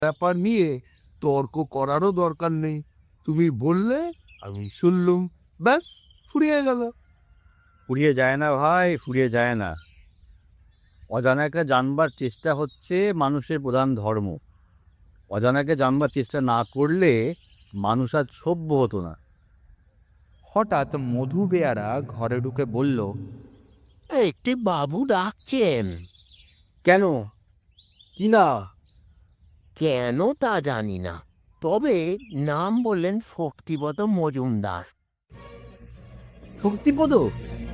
ব্যাপার নিয়ে তর্ক করারও দরকার নেই। তুমি বললে, আমি শুনলুম, ব্যাস ফুরিয়ে গেল। ফুরিয়ে যায় না ভাই, ফুরিয়ে যায় না। অজানাকে জানবার চেষ্টা হচ্ছে মানুষের প্রধান ধর্ম। অজানাকে জানবার চেষ্টা না করলে মানুষ আজ সভ্য হতো না। হঠাৎ মধু বেয়ারা ঘরে ঢুকে বলল, একটি বাবু ডাকছেন। কেন? কি না? কেন তা জানি না, তবে নাম বললেন শক্তিপদ মজুমদার। শক্তিপদ?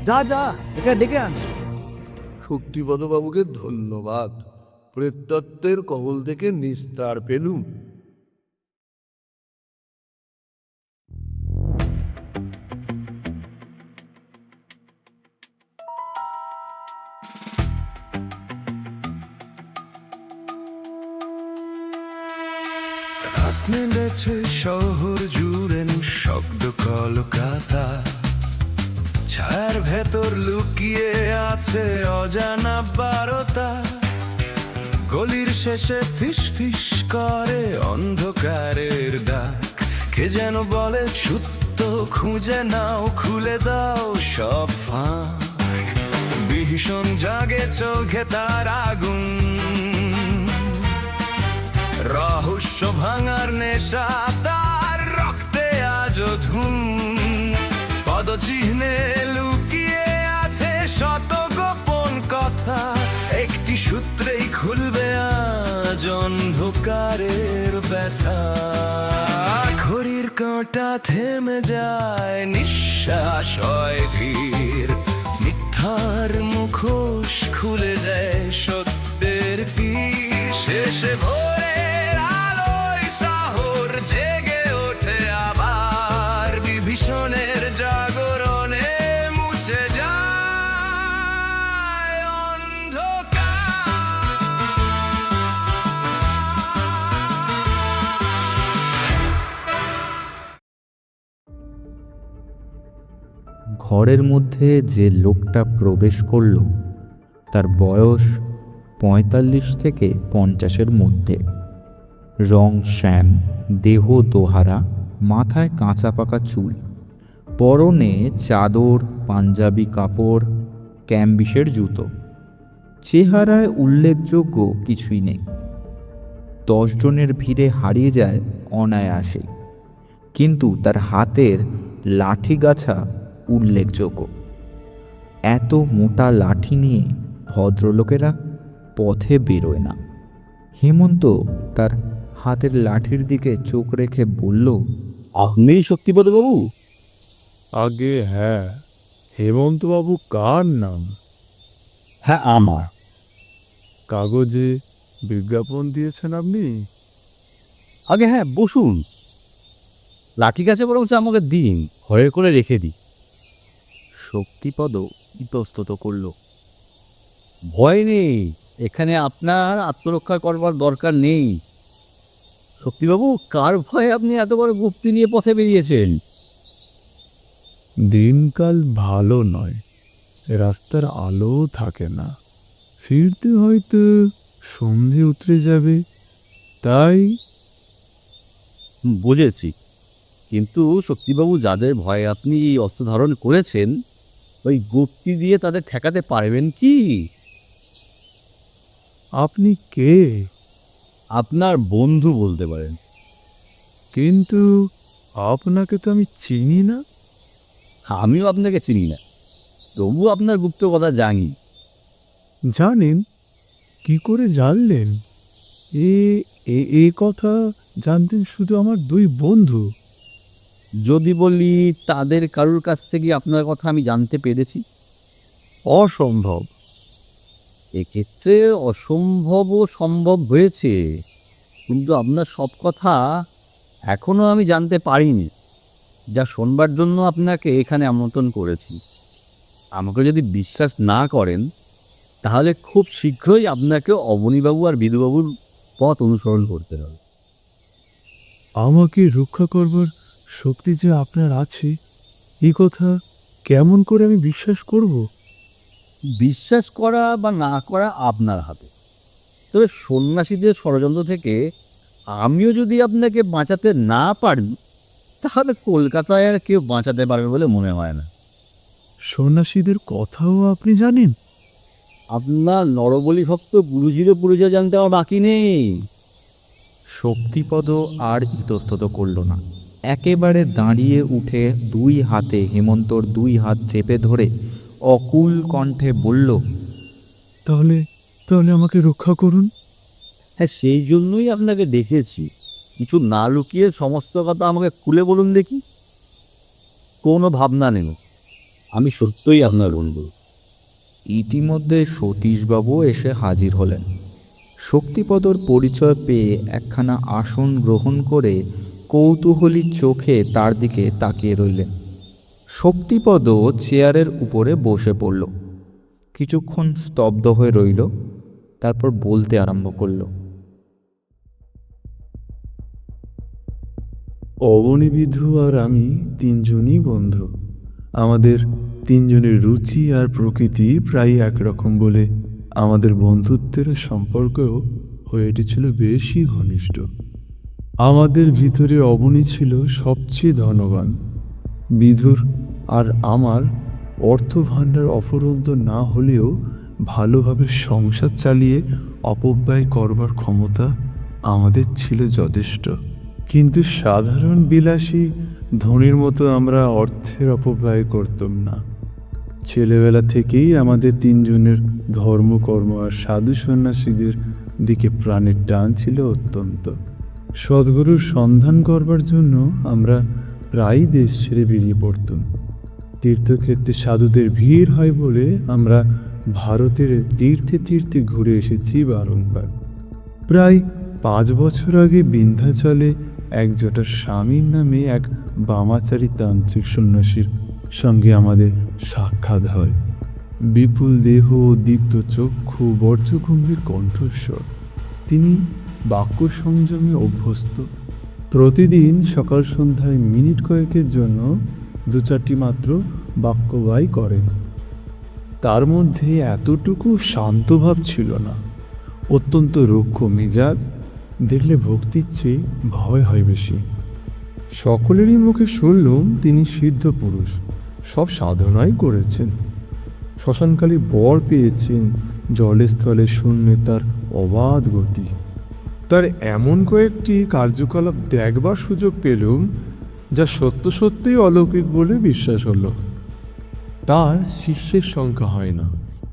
যা যা, এখানে ডেকে আন। শক্তিপদবাবুকে ধন্যবাদ, প্রেতত্বের কবল থেকে নিস্তার পেলুম। নেমেছে শহর জুড়ে নিঃশব্দ কলকাতা, ছায়ার ভেতর লুকিয়ে আছে অজানা বারতা। গলির শেষে ফিস ফিস করে অন্ধকারের ডাক, কে যেন বলে সত্য খুঁজে নাও, খুলে দাও সব ফাঁক। ভীষণ জাগে চোখে তার আগুন, রহস্য ভাঙার নেশা তার রক্তে আজও ধুম। পদচিহ্নে লুকিয়ে আছে শত গোপন কথা, একটি সূত্রেই খুলবে আজ অন্ধকারের ব্যথা। ঘড়ির কাঁটা থেমে যায়, নিঃশ্বাস হয় ধীর, মিথ্যার মুখোশ খুলে দেয় সত্যের তীর। শেষে ভোরের আলোয় শহর জেগে ওঠে আবার, বিভীষণের জাগরণে মুছে যায় অন্ধকার। ঘরের মধ্যে যে লোকটা প্রবেশ করল তার বয়স ৪৫ থেকে ৫০-এর মধ্যে। রং শ্যাম, দেহ দোহারা, মাথায় কাঁচা পাকা চুল, পরনে চাদর, পাঞ্জাবি কাপড়, ক্যাম্বিসের জুতো। চেহারায় উল্লেখযোগ্য কিছুই নেই। ১০ জনের ভিড়ে হারিয়ে যায় অনায়াসে, কিন্তু তার হাতের লাঠিগাছা উল্লেখযোগ্য। এত মোটা লাঠি নিয়ে ভদ্রলোকেরা পথে বেরোয় না। হেমন্ত তার হাতের লাঠির দিকে চোখ রেখে বলল, আপনিই শক্তিপদবাবু? আগে হ্যাঁ। হেমন্তবাবু কার নাম? হ্যাঁ, আমার। কাগজে বিজ্ঞাপন দিয়েছেন আপনি? আগে হ্যাঁ, বসুন। লাঠি গাছে বরঞ্চ আমাকে দিন, ঘরে করে রেখে দিই। শক্তিপদ ইতস্তত করল। ভয় নেই, এখানে আপনার আত্মরক্ষা করবার দরকার নেই। শক্তিবাবু, কার ভয়ে আপনি এত বড় গুপ্তি নিয়ে পথে বেরিয়েছেন? দিনকাল ভালো নয়, রাস্তার আলোও থাকে না, ফিরতে হয়তো সন্ধে উতরে যাবে, তাই। বুঝেছি, কিন্তু শক্তিবাবু, যাদের ভয়ে আপনি এই অস্ত্র ধারণ করেছেন, ওই গুপ্তি দিয়ে তাদের ঠেকাতে পারবেন কি? আপনি কে? আপনার বন্ধু বলতে পারেন। কিন্তু আপনাকে তো আমি চিনি না। আমিও আপনাকে চিনি না, তবু আপনার গুপ্ত কথা জানি। জানেন? কি করে জানলেন? এ এ এ কথা জানতেন শুধু আমার ২ বন্ধু। যদি বলি তাদের কারুর কাছ থেকে আপনার কথা আমি জানতে পেরেছি? অসম্ভব। এক্ষেত্রে অসম্ভবও সম্ভব হয়েছে, কিন্তু আপনার সব কথা এখনও আমি জানতে পারিনি, যা শোনবার জন্য আপনাকে এখানে আমন্ত্রণ করেছি। আমাকে যদি বিশ্বাস না করেন, তাহলে খুব শীঘ্রই আপনাকে অবনীবাবু আর বিধুবাবুর পথ অনুসরণ করতে হবে। আমাকে রক্ষা করবার শক্তি যে আপনার আছে, এই কথা কেমন করে আমি বিশ্বাস করব? বিশ্বাস করা বা না করা আপনার হাতে। তবে সন্ন্যাসীদের ষড়যন্ত্র থেকে আমিও যদি আপনাকে বাঁচাতে না পারি, তাহলে কলকাতায় আর কেউ বাঁচাতে পারবে বলে মনে হয় না। সন্ন্যাসীদের কথাও আপনি জানেন? আপনার নরবলি ভক্ত গুরুজিরও পরিচয় জানতে আমার বাকি নেই। শক্তিপদ আর ইতস্তত করল না, একেবারে দাঁড়িয়ে উঠে দুই হাতে হেমন্তর দুই হাত চেপে ধরে অকুল কণ্ঠে বলল, তাহলে তাহলে আমাকে রক্ষা করুন। হ্যাঁ, সেই জন্যই আপনাকে ডেকেছি। কিছু না লুকিয়ে সমস্ত কথা আমাকে খুলে বলুন দেখি। কোনো ভাবনা নেই, আমি সত্যই আপনার বন্ধু। ইতিমধ্যে সতীশবাবু এসে হাজির হলেন। শক্তিপদর পরিচয় পেয়ে একখানা আসন গ্রহণ করে কৌতূহলী চোখে তার দিকে তাকিয়ে রইলেন। শক্তিপদ চেয়ারের উপরে বসে পড়ল, কিছুক্ষণ স্তব্ধ হয়ে রইল, তারপর বলতে আরম্ভ করল। অবনীবিধু আর আমি তিনজনই বন্ধু। আমাদের তিনজনের রুচি আর প্রকৃতি প্রায় একরকম বলে আমাদের বন্ধুত্বের সম্পর্কও হয়ে উঠেছিল বেশি ঘনিষ্ঠ। আমাদের ভিতরে অবনী ছিল সবচেয়ে ধনবান। বিধুর আর আমার অর্থভাণ্ডার অফুরন্ত না হলেও ভালোভাবে সংসার চালিয়ে অপব্যয় করবার ক্ষমতা আমাদের ছিল যথেষ্ট। কিন্তু সাধারণ বিলাসী ধনীর মতো আমরা অর্থের অপব্যয় করতাম না। ছেলেবেলা থেকেই আমাদের তিনজনের ধর্মকর্ম আর সাধু সন্ন্যাসীদের দিকে প্রাণের টান ছিল অত্যন্ত। সদ্গুরুর সন্ধান করবার জন্য আমরা প্রায়ই দেশ ছেড়ে বেরিয়ে পড়তাম। তীর্থক্ষেত্রে সাধুদের ভিড় হয় বলে আমরা ভারতের তীর্থে তীর্থে ঘুরে এসেছি বারংবার। প্রায় 5 বছর আগে বিন্ধ্যাচলে একজোটা স্বামীর নামে এক বামাচারী তান্ত্রিক সন্ন্যাসীর সঙ্গে আমাদের সাক্ষাৎ হয়। বিপুল দেহ ও দীপ্ত চক্ষু, বর্জ্যগম্ভীর কণ্ঠস্বর। তিনি বাক্য সংযমে অভ্যস্ত। প্রতিদিন সকাল সন্ধ্যায় মিনিট কয়েকের জন্য 2-4টি মাত্র বাক্যবায় করেন। তার মধ্যে এতটুকু শান্তভাব ছিল না, অত্যন্ত রুক্ষ মেজাজ। দেখলে ভক্তির চেয়ে ভয় হয় বেশি। সকলেরই মুখে শুনলুম তিনি সিদ্ধ পুরুষ, সব সাধনাই করেছেন। শ্মশানকালী বর পেয়েছেন, জলে স্থলে শূন্যে তার অবাধ গতি। তার এমন কয়েকটি কার্যকলাপ দেখবার সুযোগ পেলুম যা সত্য সত্যিই অলৌকিক বলে বিশ্বাস হলো। তার শিষ্যের সংখ্যা হয় না।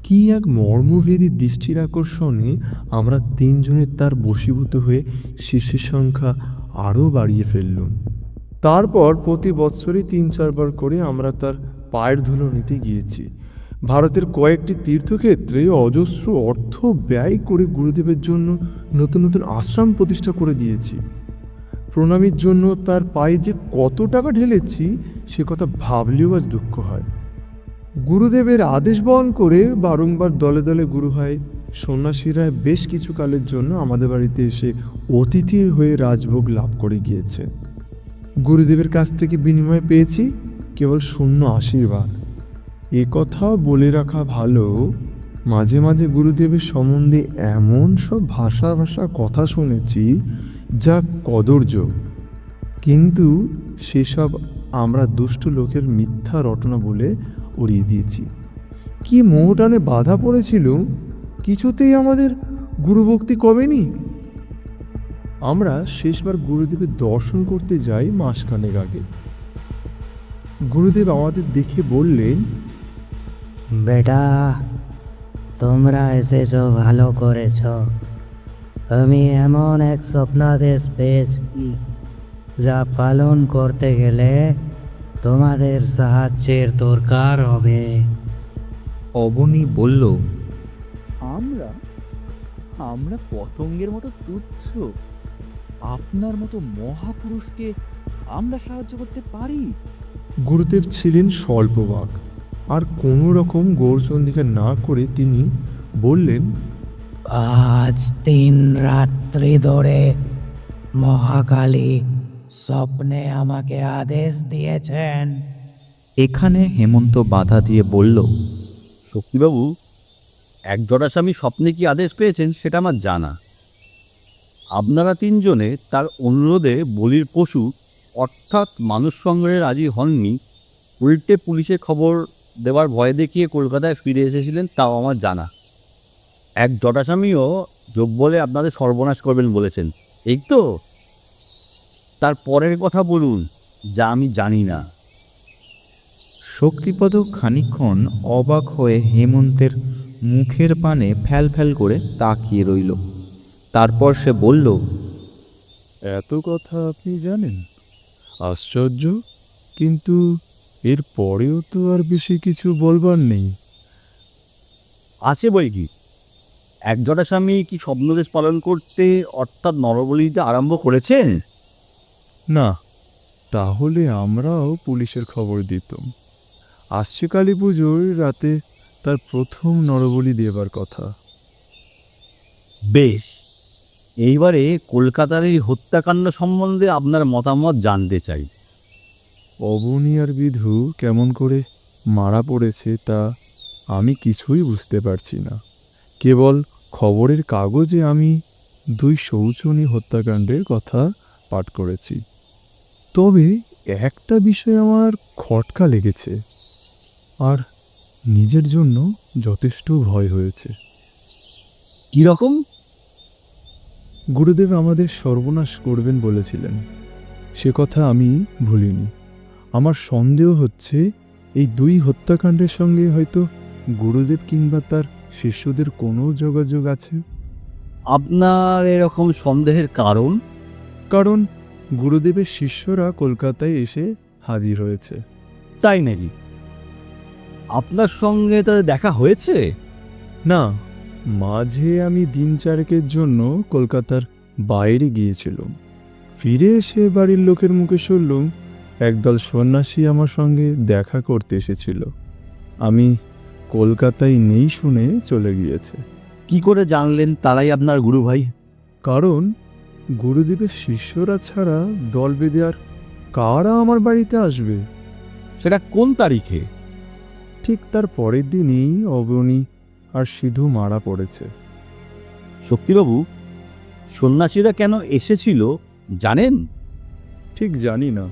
কি এক মর্মভেদী দৃষ্টির আকর্ষণে আমরা তিনজনের তার বশীভূত হয়ে শিষ্যের সংখ্যা আরও বাড়িয়ে ফেললুম। তারপর প্রতি বৎসরই 3-4 বার করে আমরা তার পায়ের ধুলো নিতে গিয়েছি। ভারতের কয়েকটি তীর্থক্ষেত্রে অজস্র অর্থ ব্যয় করে গুরুদেবের জন্য নতুন নতুন আশ্রম প্রতিষ্ঠা করে দিয়েছি। প্রণামীর জন্য তার পায়ে যে কত টাকা ঢেলেছি সে কথা ভাবলেও আজ দুঃখ হয়। গুরুদেবের আদেশ বহন করে বারংবার দলে দলে গুরু হয় সন্ন্যাসীরা বেশ কিছু কালের জন্য আমাদের বাড়িতে এসে অতিথি হয়ে রাজভোগ লাভ করে গিয়েছে। গুরুদেবের কাছ থেকে বিনিময়ে পেয়েছি কেবল শূন্য আশীর্বাদ। এ কথা বলে রাখা ভালো, মাঝে মাঝে গুরুদেবের সম্বন্ধে এমন সব ভাষা কথা শুনেছি যা কদর্য, কিন্তু সেসব আমরা দুষ্ট লোকের মিথ্যা রটনা বলে উড়িয়ে দিয়েছি। কি মোহটানে বাধা পড়েছিল, কিছুতেই আমাদের গুরুভক্তি কমেনি। আমরা শেষবার গুরুদেবের দর্শন করতে যাই মাসখানেক আগে। গুরুদেব আমাদের দেখে বললেন, বেটা, তোমরা এসেছো ভালো করেছ। আমি এমন এক স্বপ্নাদেশ পেয়েছি যা পালন করতে গেলে তোমাদের সাহায্যের দরকার হবে। অবনী বলল, আমরা পতঙ্গের মতো তুচ্ছ, আপনার মতো মহাপুরুষকে আমরা সাহায্য করতে পারি? গুরুদেব ছিলেন স্বল্পবাক, আর কোনো রকম গৌরচন্দিকা না করে তিনি বললেন, আজ 3 রাত্রি ধরে মহাকালী স্বপ্নে আমাকে আদেশ দিয়েছেন। এখানে হেমন্ত বাধা দিয়ে বলল, শক্তিবাবু, এক জটা স্বামী স্বপ্নে কি আদেশ পেয়েছেন সেটা আমার জানা। আপনারা তিনজনে তার অনুরোধে বলির পশু অর্থাৎ মানুষ সংগ্রহে রাজি হননি, উল্টে পুলিশে খবর দেওয়ার ভয় দেখিয়ে কলকাতায় ফিরে এসেছিলেন, তাও আমার জানা। এক জটাস্বামীও যোগ বলে আপনাদের সর্বনাশ করবেন বলেছেন, এই তো? তার পরের কথা বলুন, যা আমি জানি না। শক্তিপদ খানিকক্ষণ অবাক হয়ে হেমন্তের মুখের পানে ফ্যাল ফ্যাল করে তাকিয়ে রইল। তারপর সে বলল, এত কথা আপনি জানেন? আশ্চর্য, কিন্তু এর পরেও তো আর বেশি কিছু বলবার নেই। আছে বই কি? এক জটাস্বামী কি স্বপ্নদেশ পালন করতে অর্থাৎ নরবলি দিতে আরম্ভ করেছেন? না, তাহলে আমরাও পুলিশের খবর দিতাম। আসছে কালী পুজোর রাতে তার প্রথম নরবলি দেবার কথা। বেশ, এইবারে কলকাতার এই হত্যাকাণ্ড সম্বন্ধে আপনার মতামত জানতে চাই। অবনী আর বিধু কেমন করে মারা পড়েছে তা আমি কিছুই বুঝতে পারছি না। কেবল খবরের কাগজে আমি 2 শৌচনী হত্যাকাণ্ডের কথা পাঠ করেছি। তবে একটা বিষয় আমার খটকা লেগেছে, আর নিজের জন্য যথেষ্ট ভয় হয়েছে। কীরকম? গুরুদেব আমাদের সর্বনাশ করবেন বলেছিলেন, সে কথা আমি ভুলিনি। আমার সন্দেহ হচ্ছে এই 2 হত্যাকাণ্ডের সঙ্গে হয়তো গুরুদেব কিংবা তার শিষ্যদের কোনো যোগাযোগ আছে। আপনার এরকম সন্দেহের কারণ? কারণ গুরুদেবের শিষ্যরা কলকাতায় এসে হাজির হয়েছে। তাই নাকি? আপনার সঙ্গে তাদের দেখা হয়েছে? না, মাঝে আমি দিন 4 জন্য কলকাতার বাইরে গিয়েছিলাম। ফিরে এসে বাড়ির লোকের মুখে শুনলুম একদল সন্ন্যাসী আমার সঙ্গে দেখা করতে এসেছিল। আমি কলকাতায় নেই শুনে চলে গিয়েছে। কি করে জানলেন তারাই আপনার গুরু ভাই? কারণ গুরুদেবের শিষ্যরা ছাড়া দল বেঁধে আর কারা আমার বাড়িতে আসবে? সেটা কোন তারিখে? ঠিক তার পরের দিনই অবনী আর সিধু মারা পড়েছে। শক্তিবাবু, সন্ন্যাসীরা কেন এসেছিল জানেন? ঠিক জানি না।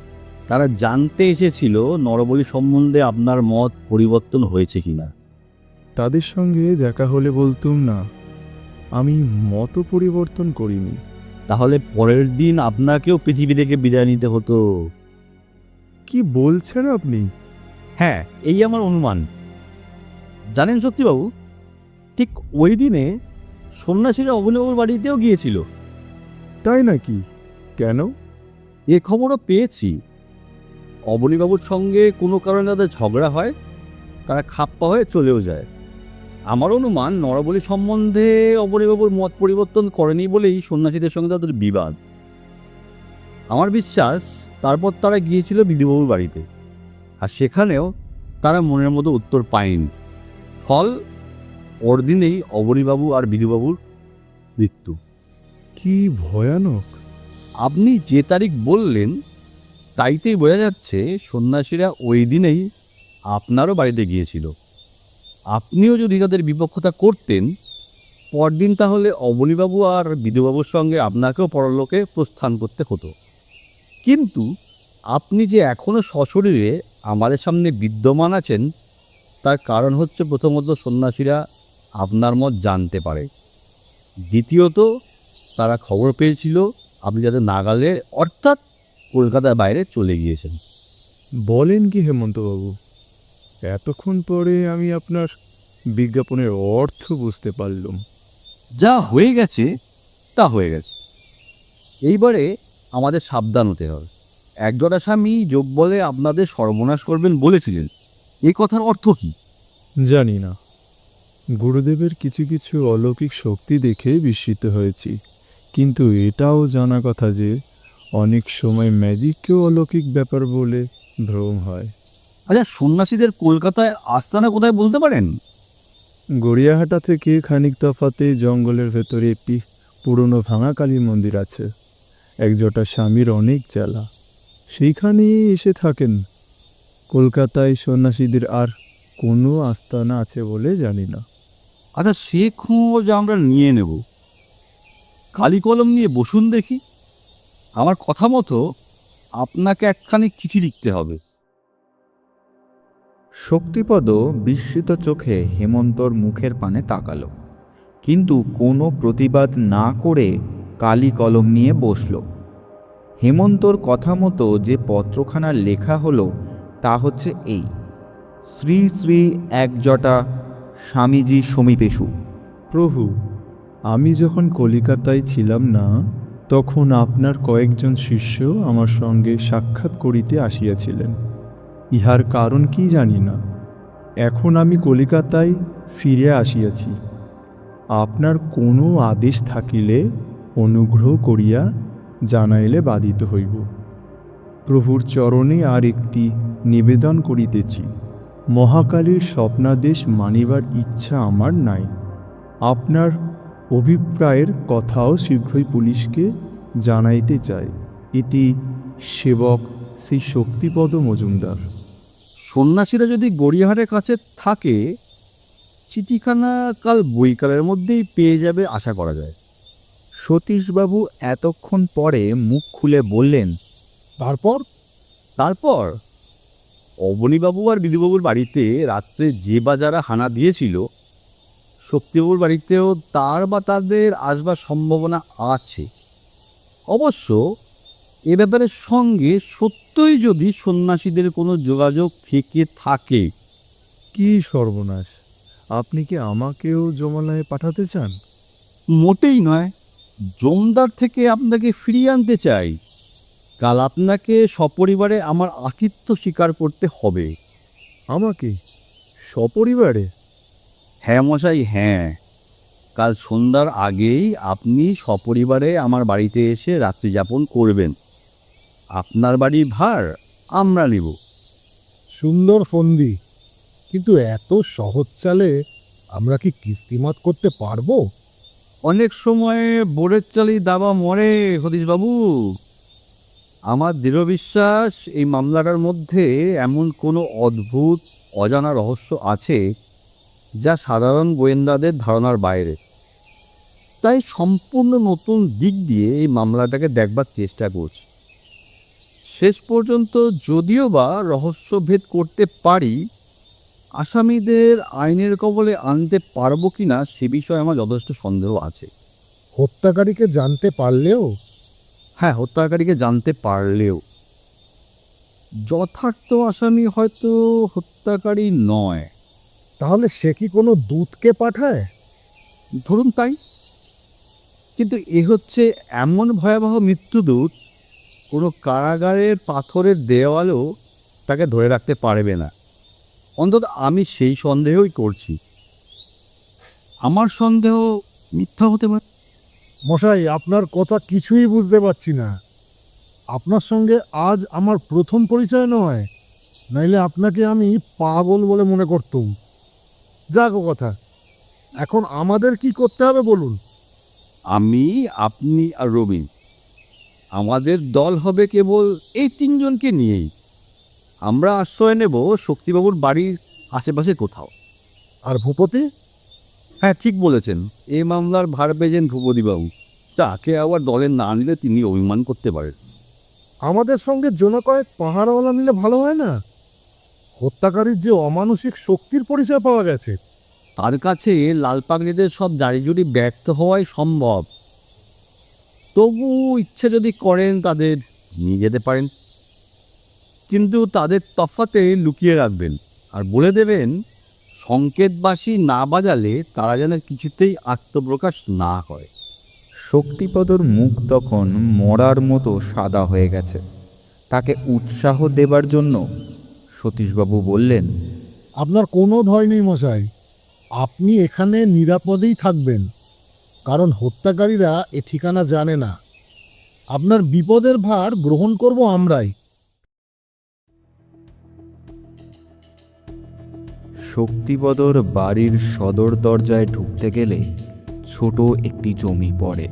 তারা জানতে এসেছিল নরবলি সম্বন্ধে আপনার মত পরিবর্তন হয়েছে কিনা। তাদের সঙ্গে দেখা হলে বলতুম না, আমি মত পরিবর্তন করিনি। তাহলে পরের দিন আপনাকেও পৃথিবী থেকে বিদায় নিতে হতো। কি বলছেন আপনি? হ্যাঁ, এই আমার অনুমান। জানেন শক্তিবাবু, ঠিক ওই দিনে সন্ন্যাসীরা অবনীবাবুর বাড়িতেও গিয়েছিল। তাই নাকি? কেন? এ খবরও পেয়েছি। অবনীবাবুর সঙ্গে কোনো কারণে তাদের ঝগড়া হয়, তারা খাপ্পা হয়ে চলেও যায়। আমার অনুমান নরবলি সম্বন্ধে অবনীবাবুর মত পরিবর্তন করেনি বলেই সন্ন্যাসীদের সঙ্গে তাদের বিবাদ। আমার বিশ্বাস তারপর তারা গিয়েছিল বিধুবাবুর বাড়িতে, আর সেখানেও তারা মনের মতো উত্তর পায়নি। ফল, পরদিনেই অবনীবাবু আর বিধুবাবুর মৃত্যু। কি ভয়ানক! আপনি যে তারিখ বললেন তাইতেই বোঝা যাচ্ছে সন্ন্যাসীরা ওই দিনেই আপনারও বাড়িতে গিয়েছিল। আপনিও যদি তাদের বিপক্ষতা করতেন, পরদিন তাহলে অবনীবাবু আর বিধুবাবুর সঙ্গে আপনাকেও পরলোকে প্রস্থান করতে হতো। কিন্তু আপনি যে এখনও সশরীরে আমাদের সামনে বিদ্যমান আছেন, তার কারণ হচ্ছে প্রথমত সন্ন্যাসীরা আপনার মত জানতে পারে, দ্বিতীয়ত তারা খবর পেয়েছিল আপনি যাদের নাগালে অর্থাৎ কলকাতার বাইরে চলে গিয়েছেন। বলেন কি হেমন্তবাবু, এতক্ষণ পরে আমি আপনার বিজ্ঞাপনের অর্থ বুঝতে পারলাম। যা হয়ে গেছে তা হয়ে গেছে। এইবারে আমাদের সাবধান হতে হবে। এক জটাস্বামী যোগ বলে আপনাদের সর্বনাশ করবেন বলেছিলেন, এই কথার অর্থ কি? জানি না। গুরুদেবের কিছু কিছু অলৌকিক শক্তি দেখে বিস্মিত হয়েছি, কিন্তু এটাও জানা কথা যে অনেক সময় ম্যাজিককেও অলৌকিক ব্যাপার বলে ভ্রম হয়। আচ্ছা, সন্ন্যাসীদের কলকাতায় আস্তানা কোথায় বলতে পারেন? গড়িয়াহাটা থেকে খানিক তফাতে জঙ্গলের ভেতরে একটি পুরনো ভাঙা কালী মন্দির আছে। এক জটাস্বামীর অনেক চেলা সেইখানেই এসে থাকেন। কলকাতায় সন্ন্যাসীদের আর কোনো আস্তানা আছে বলে জানি না। আচ্ছা, সে খোঁজ আমরা নিয়ে নেব। কালি কলম নিয়ে বসুন দেখি। আমার কথা মতো আপনাকে একখানি চিঠি লিখতে হবে। শক্তিপদ বিস্মিত চোখে হেমন্তর মুখের পানে তাকালো, কিন্তু কোনো প্রতিবাদ না করে কালি কলম নিয়ে বসল। হেমন্তর কথা মতো যে পত্রখানা লেখা হলো তা হচ্ছে এই: শ্রী শ্রী একজটা স্বামীজি সমীপেষু। প্রভু, আমি যখন কলিকাতায় ছিলাম না, তখন আপনার কয়েকজন শিষ্য আমার সঙ্গে সাক্ষাৎ করিতে আসিয়াছিলেন। ইহার কারণ কি জানি না। এখন আমি কলিকাতায় ফিরে আসিয়াছি। আপনার কোনো আদেশ থাকিলে অনুগ্রহ করিয়া জানাইলে বাধিত হইব। প্রভুর চরণে আর একটি নিবেদন করিতেছি। মহাকালীর স্বপ্নাদেশ মানিবার ইচ্ছা আমার নাই। আপনার অভিপ্রায়ের কথাও শীঘ্রই পুলিশকে জানাইতে চাই। এটি সেবক শ্রী শক্তিপদ মজুমদার। সন্ন্যাসীরা যদি গড়িয়াহাটের কাছে থাকে, চিঠিখানা কাল বৈকালের মধ্যেই পেয়ে যাবে আশা করা যায়। সতীশবাবু এতক্ষণ পরে মুখ খুলে বললেন, তারপর অবনীবাবু আর বিধুবাবুর বাড়িতে রাত্রে যে বা যারা হানা দিয়েছিল, শক্তিবাবুর বাড়িতেও তার বা তাদের আসবার সম্ভাবনা আছে। অবশ্য এ ব্যাপারের সঙ্গে সত্যই যদি সন্ন্যাসীদের কোনো যোগাযোগ থেকে থাকে। কি সর্বনাশ! আপনি কি আমাকেও জমালয়ে পাঠাতে চান? মোটেই নয়, জমদার থেকে আপনাকে ফিরিয়ে আনতে চাই। কাল আপনাকে সপরিবারে আমার আতিথ্য স্বীকার করতে হবে। আমাকে সপরিবারে? হ্যাঁ মশাই, হ্যাঁ। কাল সন্ধ্যার আগেই আপনি সপরিবারে আমার বাড়িতে এসে রাত্রি যাপন করবেন। আপনার বাড়ির ভার আমরা নেব। সুন্দর ফন্দি, কিন্তু এত সহজ চালে আমরা কি কিস্তিমাত করতে পারবো? অনেক সময় বোরের চালি দাবা মরে সতীশবাবু। আমার দৃঢ় বিশ্বাস এই মামলাটার মধ্যে এমন কোনো অদ্ভুত অজানা রহস্য আছে যা সাধারণ গোয়েন্দাদের ধারণার বাইরে। তাই সম্পূর্ণ নতুন দিক দিয়ে এই মামলাটাকে দেখবার চেষ্টা করছি। শেষ পর্যন্ত যদিও বা রহস্যভেদ করতে পারি, আসামিদের আইনের কবলে আনতে পারবো কি না সে বিষয়ে আমার যথেষ্ট সন্দেহ আছে। হত্যাকারীকে জানতে পারলেও? হ্যাঁ, হত্যাকারীকে জানতে পারলেও যথার্থ আসামি হয়তো হত্যাকারী নয়। তাহলে সে কি কোনো দূতকে পাঠায়? ধরুন তাই, কিন্তু এ হচ্ছে এমন ভয়াবহ মৃত্যুদূত, কোনো কারাগারের পাথরের দেওয়ালও তাকে ধরে রাখতে পারবে না। অন্তত আমি সেই সন্দেহই করছি। আমার সন্দেহ মিথ্যা হতে পারে। মশাই, আপনার কথা কিছুই বুঝতে পারছি না। আপনার সঙ্গে আজ আমার প্রথম পরিচয় নয়, নাইলে আপনাকে আমি পাগল বলে মনে করতুম। যাক ও কথা, এখন আমাদের কি করতে হবে বলুন। আমি, আপনি আর রবীন, আমাদের দল হবে কেবল এই তিনজনকে নিয়েই। আমরা আশ্রয় নেব শক্তিবাবুর বাড়ির আশেপাশে কোথাও। আর ভূপতি? হ্যাঁ, ঠিক বলেছেন। এই মামলার ভার পেয়েছেন ভূপতিবাবু। তাকে আবার দলে না নিলে তিনি অভিমান করতে পারেন। আমাদের সঙ্গে জোনা কয়েক পাহাড়ওয়ালা নিলে ভালো হয় না? হত্যাকারীর যে অমানসিক শক্তির পরিচয় পাওয়া গেছে। তার কাছে লাল পাগড়িদের সব জারিজুরি ব্যর্থ হওয়াই সম্ভব। তবু ইচ্ছে যদি করেন তাদের নিয়ে যেতে পারেন, কিন্তু তাদের তফাতে লুকিয়ে রাখবেন আর বলে দেবেন সংকেতবাসী না বাজালে তারা যেন কিছুতেই আত্মপ্রকাশ না করে। শক্তিপদর মুখ তখন মরার মতো সাদা হয়ে গেছে। তাকে উৎসাহ দেবার জন্য সতীশবাবু বললেন, আপনার কোনো ভয় নেই মশাই, আপনি এখানে নিরাপদেই থাকবেন, কারণ হত্যাকারীরা এ ঠিকানা জানে না। আপনার বিপদের ভার গ্রহণ করব আমরাই। শক্তিপদর বাড়ির সদর দরজায় ঢুকতে গেলে ছোট একটি জমি পড়ে।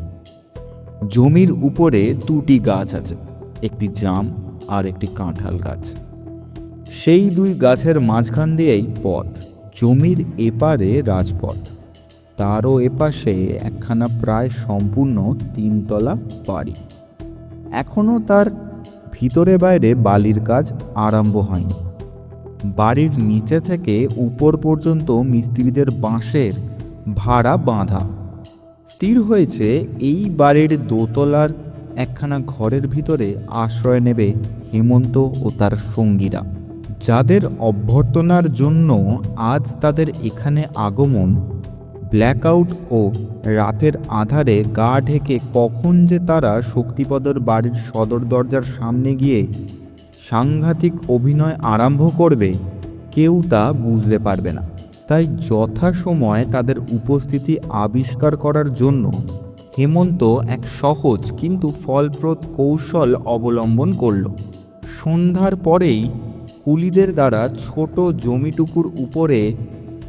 জমির উপরে দুটি গাছ আছে, একটি জাম আর একটি কাঁঠাল গাছ। সেই দুই গাছের মাঝখান দিয়েই পথ। জমির এপারে রাজপথ, তারও এপাশে একখানা প্রায় সম্পূর্ণ 3 তলা বাড়ি। এখনও তার ভিতরে বাইরে বালির কাজ আরম্ভ হয়নি। বাড়ির নিচে থেকে উপর পর্যন্ত মিস্ত্রিদের বাঁশের ভাড়া বাঁধা। স্থির হয়েছে এই বাড়ির দোতলার একখানা ঘরের ভিতরে আশ্রয় নেবে হেমন্ত ও তার সঙ্গীরা, যাদের অভ্যর্থনার জন্য আজ তাদের এখানে আগমন। ব্ল্যাকআউট ও রাতের আধারে গা ঢেকে কখন যে তারা শক্তিপদর বাড়ির সদর দরজার সামনে গিয়ে সাংঘাতিক অভিনয় আরম্ভ করবে, কেউ তা বুঝতে পারবে না। তাই যথাসময়ে তাদের উপস্থিতি আবিষ্কার করার জন্য হেমন্ত এক সহজ কিন্তু ফলপ্রদ কৌশল অবলম্বন করল। সন্ধ্যার পরেই কুলিদের দ্বারা ছোট জমিটুকুর উপরে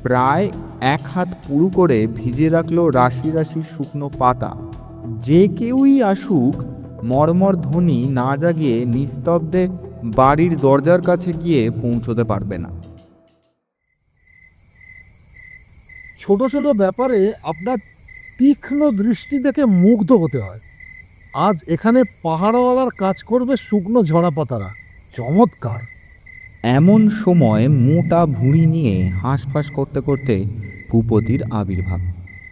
প্রায় 1 হাত পুরু করে ভিজে রাখল রাশি রাশি শুকনো পাতা। যে কেউই আসুক মর্মর ধ্বনি না জাগিয়ে নিস্তব্ধে বাড়ির দরজার কাছে গিয়ে পৌঁছতে পারবে না। ছোট ছোট ব্যাপারে আপনার তীক্ষ্ণ দৃষ্টি দেখে মুগ্ধ হতে হয়। আজ এখানে পাহাড়ওয়ালার কাজ করবে শুকনো ঝরা পাতারা। চমৎকার। এমন সময় মোটা ভুঁড়ি নিয়ে হাঁসফাঁস করতে করতে ভূপতির আবির্ভাব।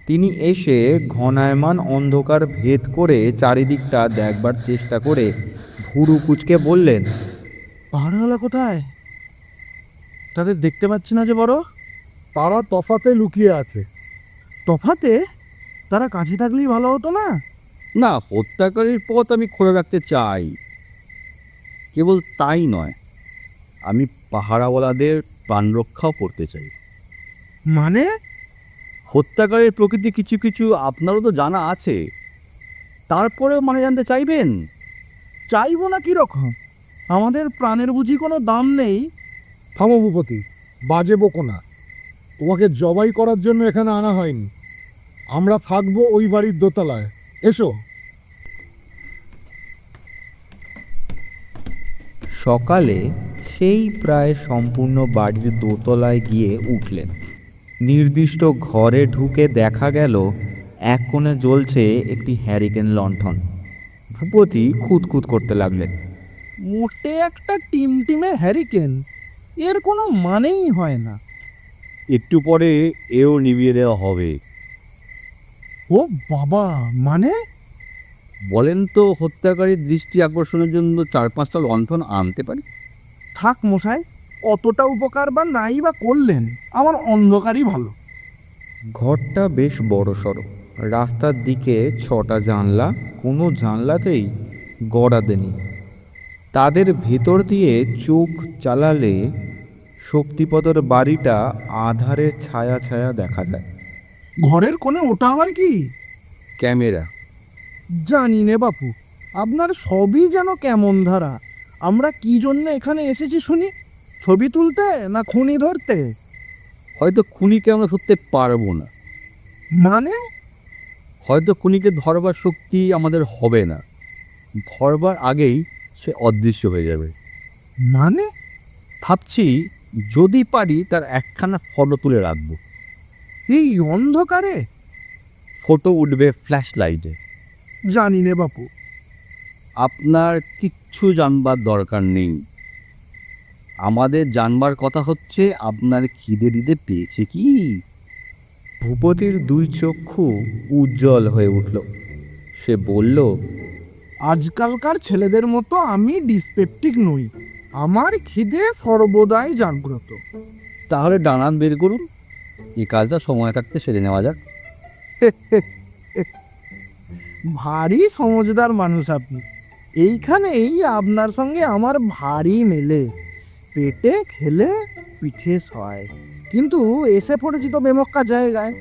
তিনি এসে ঘনায়মান অন্ধকার ভেদ করে চারিদিকটা দেখবার চেষ্টা করে ভুরু কুচকে বললেন, পাহাড়ওয়ালা কোথায়? তাদের দেখতে পাচ্ছি না যে বড়। তারা তফাতে লুকিয়ে আছে। তফাতে? তারা কাছে থাকলেই ভালো হতো না? না, হত্যাকারীর পথ আমি খোলা রাখতে চাই। কেবল তাই নয়, আমি পাহারাওয়ালাদের প্রাণ রক্ষাও করতে চাই। মানে? হত্যাকারীর প্রকৃতি কিছু কিছু আপনারও তো জানা আছে, তারপরেও মানে জানতে চাইবেন? চাইবো না কীরকম? আমাদের প্রাণের বুঝি কোনো দাম নেই? থামো ভূপতি, বাজে বকো না। তোমাকে জবাই করার জন্য এখানে আনা হয়নি। আমরা থাকবো ওই বাড়ির দোতলায়। এসো। সকালে সেই প্রায় সম্পূর্ণ বাড়ির দোতলায় গিয়ে উঠলেন। নির্দিষ্ট ঘরে ঢুকে দেখা গেল এক কোণে জ্বলছে একটি হ্যারিকেন লণ্ঠন। ভূপতি খুঁতখুত করতে লাগলেন। মোটে একটা টিমটিমে হ্যারিকেন, এর কোনো মানেই হয় না। একটু পরে এও নিভিয়ে দেওয়া হবে। ও বাবা, মানে? বলেন তো, হত্যাকারীর দৃষ্টি আকর্ষণের জন্য 4-5টা লণ্ঠন আনতে পারি? থাক মশাই, অতটা উপকার বা নাই বা করলেন, আমার অন্ধকারই ভালো। ঘরটা বেশ বড়সড়। রাস্তার দিকে 6টা জানলা, কোনো জানলাতেই গড়াদে নেই। তাদের ভেতর দিয়ে চোখ চালালে শক্তিপদর বাড়িটা আধারে ছায়া ছায়া দেখা যায়। ঘরের কোণে ওটা আবার কি? ক্যামেরা। জানি নে বাপু, আপনার সবই যেন কেমন ধারা। আমরা কি জন্য এখানে এসেছি শুনি? ছবি তুলতে না খুনি ধরতে? হয়তো খুনিকে আমরা ধরতে পারবো না, মানে? হয়তো খুনিকে ধরবার শক্তি আমাদের হবে না। ধরবার আগেই সে অদৃশ্য হয়ে যাবে। মানে? ভাবছি যদি পারি তার একখানা ফটো তুলে রাখবো। এই অন্ধকারে? ফটো উঠবে ফ্ল্যাশ লাইটে। জানি নে বাপু। আপনার কিচ্ছু জানবার দরকার নেই। আমাদের জানবার কথা হচ্ছে আপনার খিদে পেয়েছে কি? ভূপতির 2 চক্ষু উজ্জ্বল হয়ে উঠল। সে বলল, আজকালকার ছেলেদের মতো আমি ডিসপেপটিক নই। আমার খিদে সর্বদাই জাগ্রত। তাহলে ডানান বের করুন, এই কাজটা সময় থাকতে সেরে নেওয়া যাক। ভারী সমজদার মানুষ আপনি। এইখানেই আপনার সঙ্গে আমার ভারী মেলে। পেটে খেলে পিঠে সয়, কিন্তু এসে পড়েছি তো বেমক্কা জায়গায়।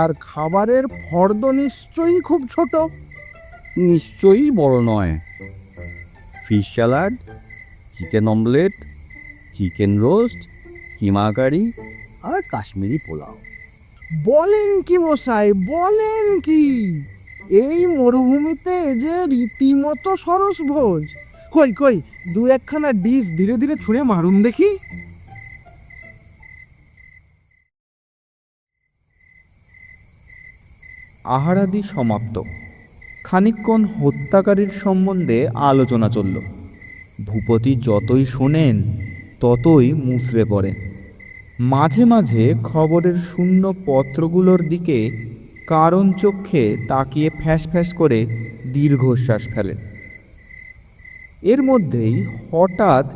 আর খাবারের ফর্দ নিশ্চয়ই খুব ছোট। নিশ্চয়ই বড় নয়। Fish salad, chicken omelette, chicken roast, keema curry আর কাশ্মীরি পোলাও। বলেন কি মশাই, বলেন কি? এই মরুভূমিতে যে রীতিমতো সরস ভোজ। কই কই, 2-1খানা ডিশ ধীরে ধীরে ছুঁড়ে মারুন দেখি। আহারাদি সমাপ্ত। খানিকক্ষণ হত্যাকারীর সম্বন্ধে আলোচনা চলল। ভূপতি যতই শোনেন ততই মুচড়ে পড়েন। মাঝে মাঝে খবরের শূন্য পত্রগুলোর দিকে কারণ চক্ষে তাকিয়ে ফ্যাঁস ফ্যাঁস করে দীর্ঘশ্বাস ফেলেন। এর মধ্যেই হঠাৎ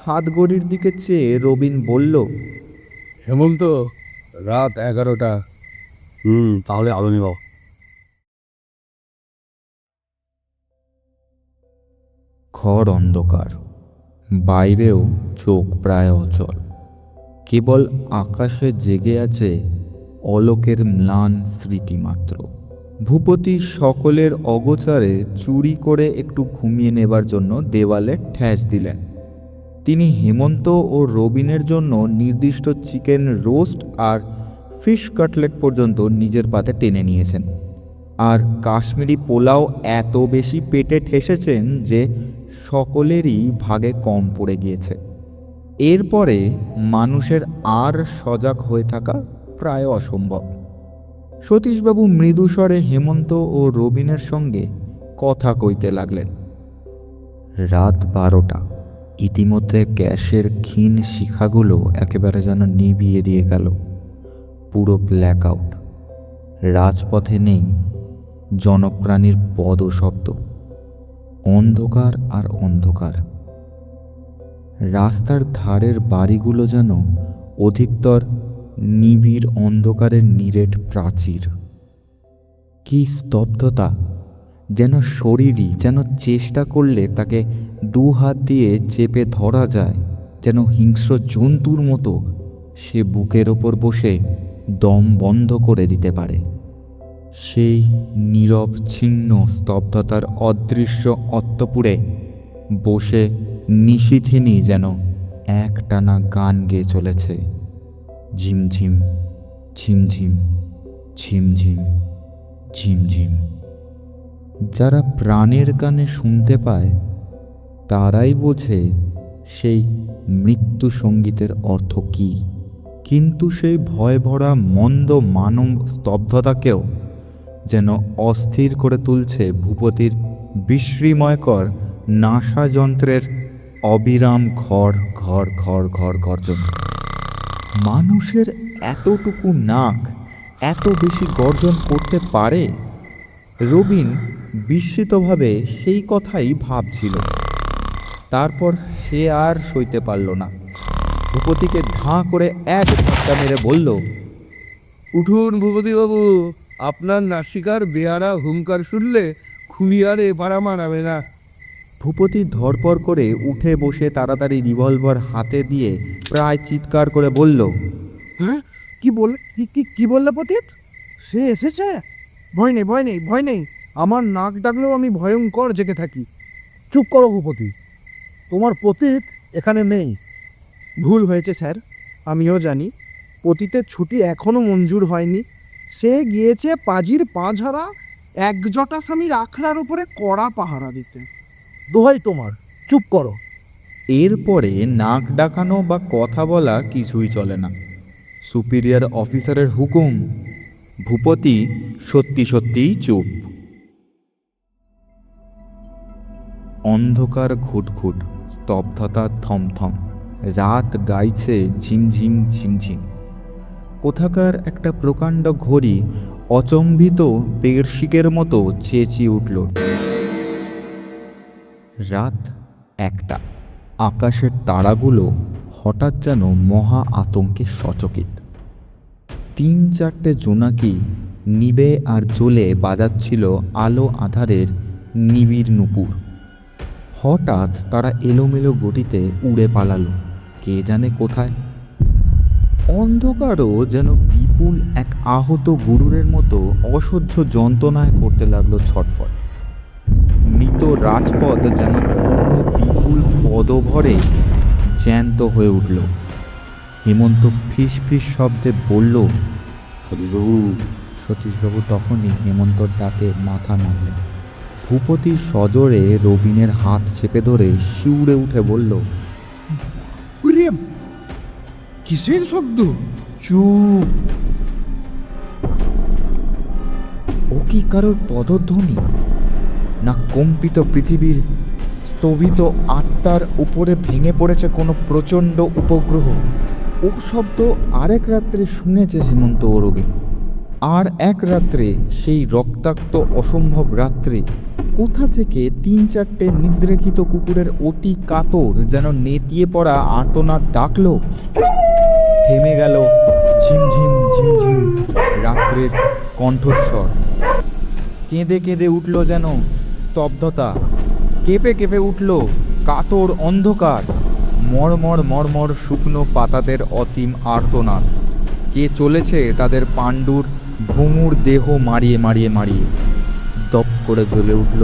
হাতঘড়ির দিকে চেয়ে রবিন বলল, হেমন্ত, রাত 11টা। তাহলে আলো নিবাও। ঘর অন্ধকার, বাইরেও চোখ প্রায় অচল। কেবল আকাশে জেগে আছে অলোকের ম্লান স্মৃতি মাত্র। ভূপতি সকলের অগোচরে চুরি করে একটু ঘুমিয়ে নেবার জন্য দেওয়ালে ঠ্যাস দিলেন। তিনি হেমন্ত ও রবিনের জন্য নির্দিষ্ট চিকেন রোস্ট আর ফিশ কাটলেট পর্যন্ত নিজের পাতে টেনে নিয়েছেন, আর কাশ্মীরি পোলাও এত বেশি পেটে ঠেসেছেন যে সকলেরই ভাগে কম পড়ে গিয়েছে। এরপরে মানুষের আর সজাগ হয়ে থাকা প্রায় অসম্ভব। সতীশবাবু মৃদুস্বরে হেমন্ত ও রবিনের সঙ্গে কথা কইতে লাগলেন। রাত 12টা। ইতিমধ্যে গ্যাসের ক্ষীণ শিখাগুলো একেবারে যেন নিভিয়ে দিয়ে গেল। পুরো ব্ল্যাক আউট। রাজপথে নেই জনপ্রাণীর পদশব্দ। অন্ধকার আর অন্ধকার। রাস্তার ধারের বাড়িগুলো যেন অধিকতর নিবিড় অন্ধকারের নিরেট প্রাচীর। কি স্তব্ধতা! যেন শরীরই যেন চেষ্টা করলে তাকে 2 হাত দিয়ে চেপে ধরা যায়, যেন হিংস্র জন্তুর মতো সে বুকের ওপর বসে দম বন্ধ করে দিতে পারে। সেই নীরব ছিন্ন স্তব্ধতার অদৃশ্য অন্তঃপুরে বসে নিশিথিনী যেন একটানা গান গেয়ে চলেছে। ঝিমঝিম ঝিমঝিম ঝিমঝিম ঝিমঝিম। যারা প্রাণের গানে শুনতে পায় তারাই বোঝে সেই মৃত্যু সঙ্গীতের অর্থ কী। কিন্তু সেই ভয় ভরা মন্দ মানব স্তব্ধতাকেও যেন অস্থির করে তুলছে ভূপতির বিস্ময়কর নাসাযন্ত্রের অবিরাম ঘর ঘর ঘর ঘর গর্জন। মানুষের এতটুকু নাক এত বেশি গর্জন করতে পারে? রবিন বিস্মিতভাবে সেই কথাই ভাবছিল। তারপর সে আর সইতে পারল না। ভূপতিকে ধাঁ করে এক ধাক্কা মেরে বলল, উঠুন ভূপতিবাবু, আপনার নাসিকার বেয়ারা হুঙ্কার শুনলে খুনি আর এপারা মানাবে না। ভূপতি ধরপর করে উঠে বসে তাড়াতাড়ি রিভলভার হাতে দিয়ে প্রায় চিৎকার করে বলল, হ্যাঁ, কি বললে পতিত? সে এসেছে? ভয় নেই, ভয় নেই, ভয় নেই। আমার নাক ডাকলেও আমি ভয়ঙ্কর জেগে থাকি। চুপ করো ভূপতি, তোমার পতিত এখানে নেই। ভুল হয়েছে স্যার, আমিও জানি। পতিতের ছুটি এখনও মঞ্জুর হয়নি। সে গিয়েছে পাজির পাঁঝারা একজটা স্বামীর আখড়ার উপরে কড়া পাহারা দিতে। দোহাই তোমার, চুপ করো। এরপরে নাক ডাকানো বা কথা বলা কিছুই চলে না। সুপিরিয়র অফিসারের হুকুম। ভূপতি সত্যি সত্যিই চুপ। অন্ধকার ঘুটঘুট, স্তব্ধতা থমথম। রাত গাইছে ঝিমঝিম ঝিমঝিম। কোথাকার একটা প্রকাণ্ড ঘড়ি অচম্বিত পের্শিকের মতো চেঁচিয়ে উঠল। রাত 1টা। আকাশের তারাগুলো হঠাৎ যেন মহা আতঙ্কে সচকিত। 3-4টে জোনাকি নিবে আর জ্বলে বাজাচ্ছিল আলো আধারের নিবিড় নূপুর। হঠাৎ তারা এলোমেলো গতিতে উড়ে পালালো কে জানে কোথায়। অন্ধকারও যেন বিপুল এক আহত গরুরের মতো অসহ্য যন্ত্রণায় করতে লাগলো ছটফট। মৃত রাজপথ যেন কোনো বিপুল পদভরে জ্যান্ত হয়ে উঠল। হেমন্ত ফিস ফিস শব্দে বলল, সতীশবাবু তখনই হেমন্তর ডাকে মাথা নাড়লেন। ভূপতি সজোরে রবিনের হাত চেপে ধরে শিউরে উঠে বলল, কিসের শব্দ? চুপ। ও কি কারোর পদধ্বনি, না কম্পিত পৃথিবীর স্থবিত আত্মার উপরে ভেঙে পড়েছে কোনো প্রচণ্ড উপগ্রহ? ও শব্দ আরেক রাত্রে শুনেছে হেমন্ত ও রবীন। আর এক রাত্রে, সেই রক্তাক্ত অসম্ভব রাত্রে, কোথা থেকে 3-4টে নিদ্রেখিত কুকুরের অতি কাতর যেন নেতিয়ে পড়া আর্তনাদ ডাকল। থেমে গেল ঝিমঝিম ঝিমঝিম রাত্রের কণ্ঠস্বর। কেঁদে কেঁদে উঠল যেন স্তব্ধতা, কেঁপে কেঁপে উঠল কাতর অন্ধকার। মরমর মরমর শুকনো পাতাদের অতিম আর্তনাদ। কে চলেছে তাদের পাণ্ডুর ভুঙুর দেহ মারিয়ে মারিয়ে মারিয়ে। দপ করে জ্বলে উঠল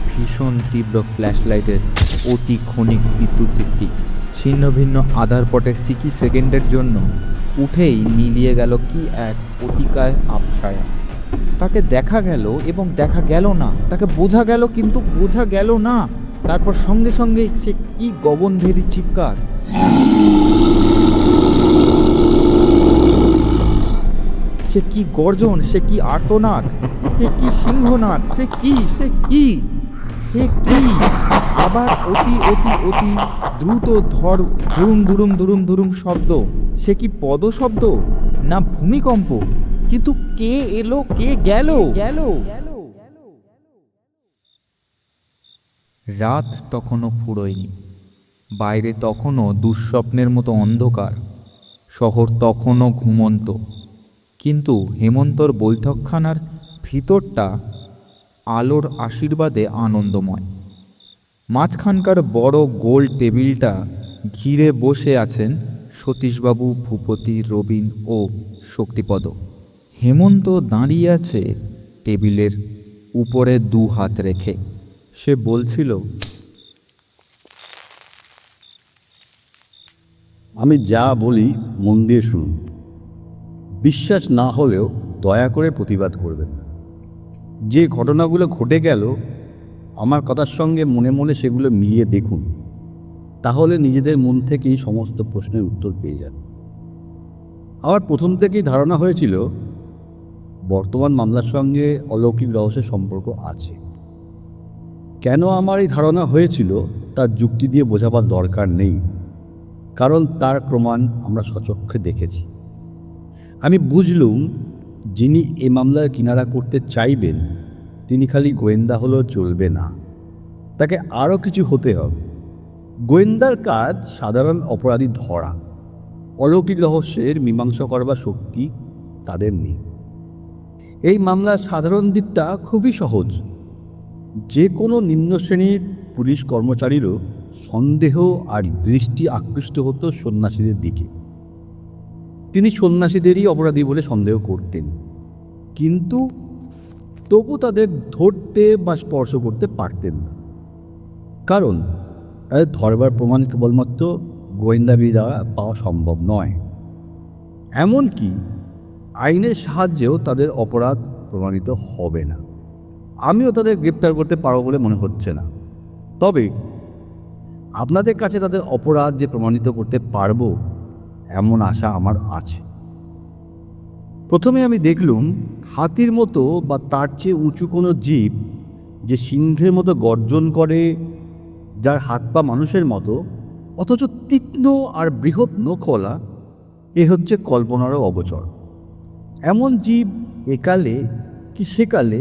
ভীষণ তীব্র ফ্ল্যাশলাইটের অতি ক্ষণিক বিদ্যুৎ দীপ্তি। ছিন্ন ভিন্ন আধার পটে সিকি সেকেন্ডের জন্য উঠেই মিলিয়ে গেল কি এক অতিকায় আবছায়া। তাকে দেখা গেল এবং দেখা গেল না, তাকে বোঝা গেল কিন্তু বোঝা গেল না। তারপর সঙ্গে সঙ্গে সে কি গগনভেদী চিৎকার! সে কি গর্জন, সে কি আর্তনাদ, সে কি সিংহনাদ, সে কি হে কি! আবার অতি অতি অতি দ্রুত ধুরুম ধুরুম ধুরুম ধুরুম শব্দ। সে কি পদশব্দ না ভূমিকম্প? কিন্তু কে এলো, কে গেল? রাত তখনও ফুরোয়নি। বাইরে তখনও দুঃস্বপ্নের মতো অন্ধকার। শহর তখনও ঘুমন্ত। কিন্তু হেমন্তর বৈঠকখানার ভিতরটা আলোর আশীর্বাদে আনন্দময়। মাঝখানকার বড় গোল টেবিলটা ঘিরে বসে আছেন সতীশবাবু, ভূপতি, রবীন ও শক্তিপদ। হেমন্ত দাঁড়িয়ে আছে টেবিলের উপরে 2 হাত রেখে। সে বলছিল, আমি যা বলি মন দিয়ে শুনুন। বিশ্বাস না হলেও দয়া করে প্রতিবাদ করবেন না। যে ঘটনাগুলো ঘটে গেল, আমার কথার সঙ্গে মনে মনে সেগুলো মিলিয়ে দেখুন। তাহলে নিজেদের মন থেকেই সমস্ত প্রশ্নের উত্তর পেয়ে যান। আমার প্রথম থেকেই ধারণা হয়েছিল বর্তমান মামলার সঙ্গে অলৌকিক রহস্যের সম্পর্ক আছে। কেন আমার এই ধারণা হয়েছিল তার যুক্তি দিয়ে বোঝাবার দরকার নেই, কারণ তার প্রমাণ আমরা সচক্ষে দেখেছি। আমি বুঝলুম যিনি এ মামলার কিনারা করতে চাইবেন তিনি খালি গোয়েন্দা হলেও চলবে না, তাকে আরও কিছু হতে হবে। গোয়েন্দার কাজ সাধারণ অপরাধী ধরা, অলৌকিক রহস্যের মীমাংসা করবার শক্তি তাদের নেই। এই মামলার সাধারণ দিকটা খুবই সহজ। যে কোনো নিম্ন শ্রেণীর পুলিশ কর্মচারীরও সন্দেহ আর দৃষ্টি আকৃষ্ট হতো সন্ন্যাসীদের দিকে। তিনি সন্ন্যাসীদেরই অপরাধী বলে সন্দেহ করতেন, কিন্তু তবু তাদের ধরতে বা স্পর্শ করতে পারতেন না, কারণ তাদের ধরবার প্রমাণ কেবলমাত্র গোয়েন্দাবিদ দ্বারা পাওয়া সম্ভব নয়। এমনকি আইনের সাহায্যেও তাদের অপরাধ প্রমাণিত হবে না। আমিও তাদের গ্রেপ্তার করতে পারবো বলে মনে হচ্ছে না। তবে আপনাদের কাছে তাদের অপরাধ যে প্রমাণিত করতে পারবো এমন আশা আমার আছে। প্রথমে আমি দেখলুম হাতির মতো বা তার চেয়ে উঁচু কোনো জীব যে সিংহের মতো গর্জন করে, যার হাত পা মানুষের মতো অথচ তীক্ষ্ণ আর বৃহৎ নখওয়ালা, এ হচ্ছে কল্পনারও অগোচর। এমন জীব একালে কি সেকালে,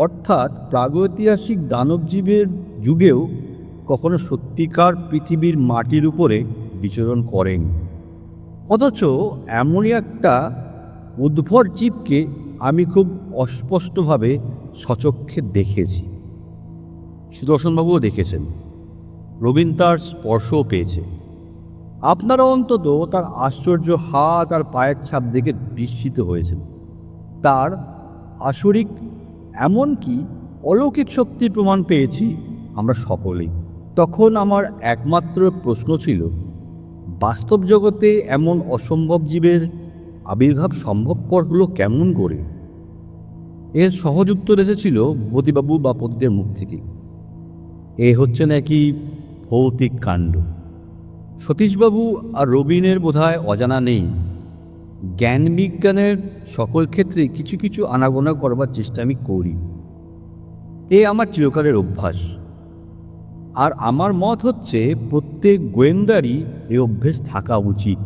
অর্থাৎ প্রাগৈতিহাসিক দানবজীবের যুগেও কখনো সত্যিকার পৃথিবীর মাটির উপরে বিচরণ করেনি। অথচ এমনই একটা উদ্ভট জীবকে আমি খুব অস্পষ্টভাবে সচক্ষে দেখেছি। সুদর্শনবাবুও দেখেছেন, রবীন তার স্পর্শও পেয়েছে। আপনারা অন্তত তার আশ্চর্য হাত আর পায়ের ছাপ দেখে বিস্মিত হয়েছেন। তার আসরিক এমনকি অলৌকিক শক্তির প্রমাণ পেয়েছি আমরা সকলেই। তখন আমার একমাত্র প্রশ্ন ছিল, বাস্তব জগতে এমন অসম্ভব জীবের আবির্ভাব সম্ভবপর হলো কেমন করে? এর সহজ উত্তর এসেছিল ভূপতিবাবু বা পতিদের মুখ থেকে। এ হচ্ছে নাকি ভৌতিক কাণ্ড। সতীশবাবু আর রবীনের বোধহয় অজানা নেই জ্ঞান বিজ্ঞানের সকল ক্ষেত্রে কিছু কিছু আনাগোনা করবার চেষ্টা আমি করি। এ আমার চিরকালের অভ্যাস। আর আমার মত হচ্ছে প্রত্যেক গোয়েন্দারই এই অভ্যেস থাকা উচিত।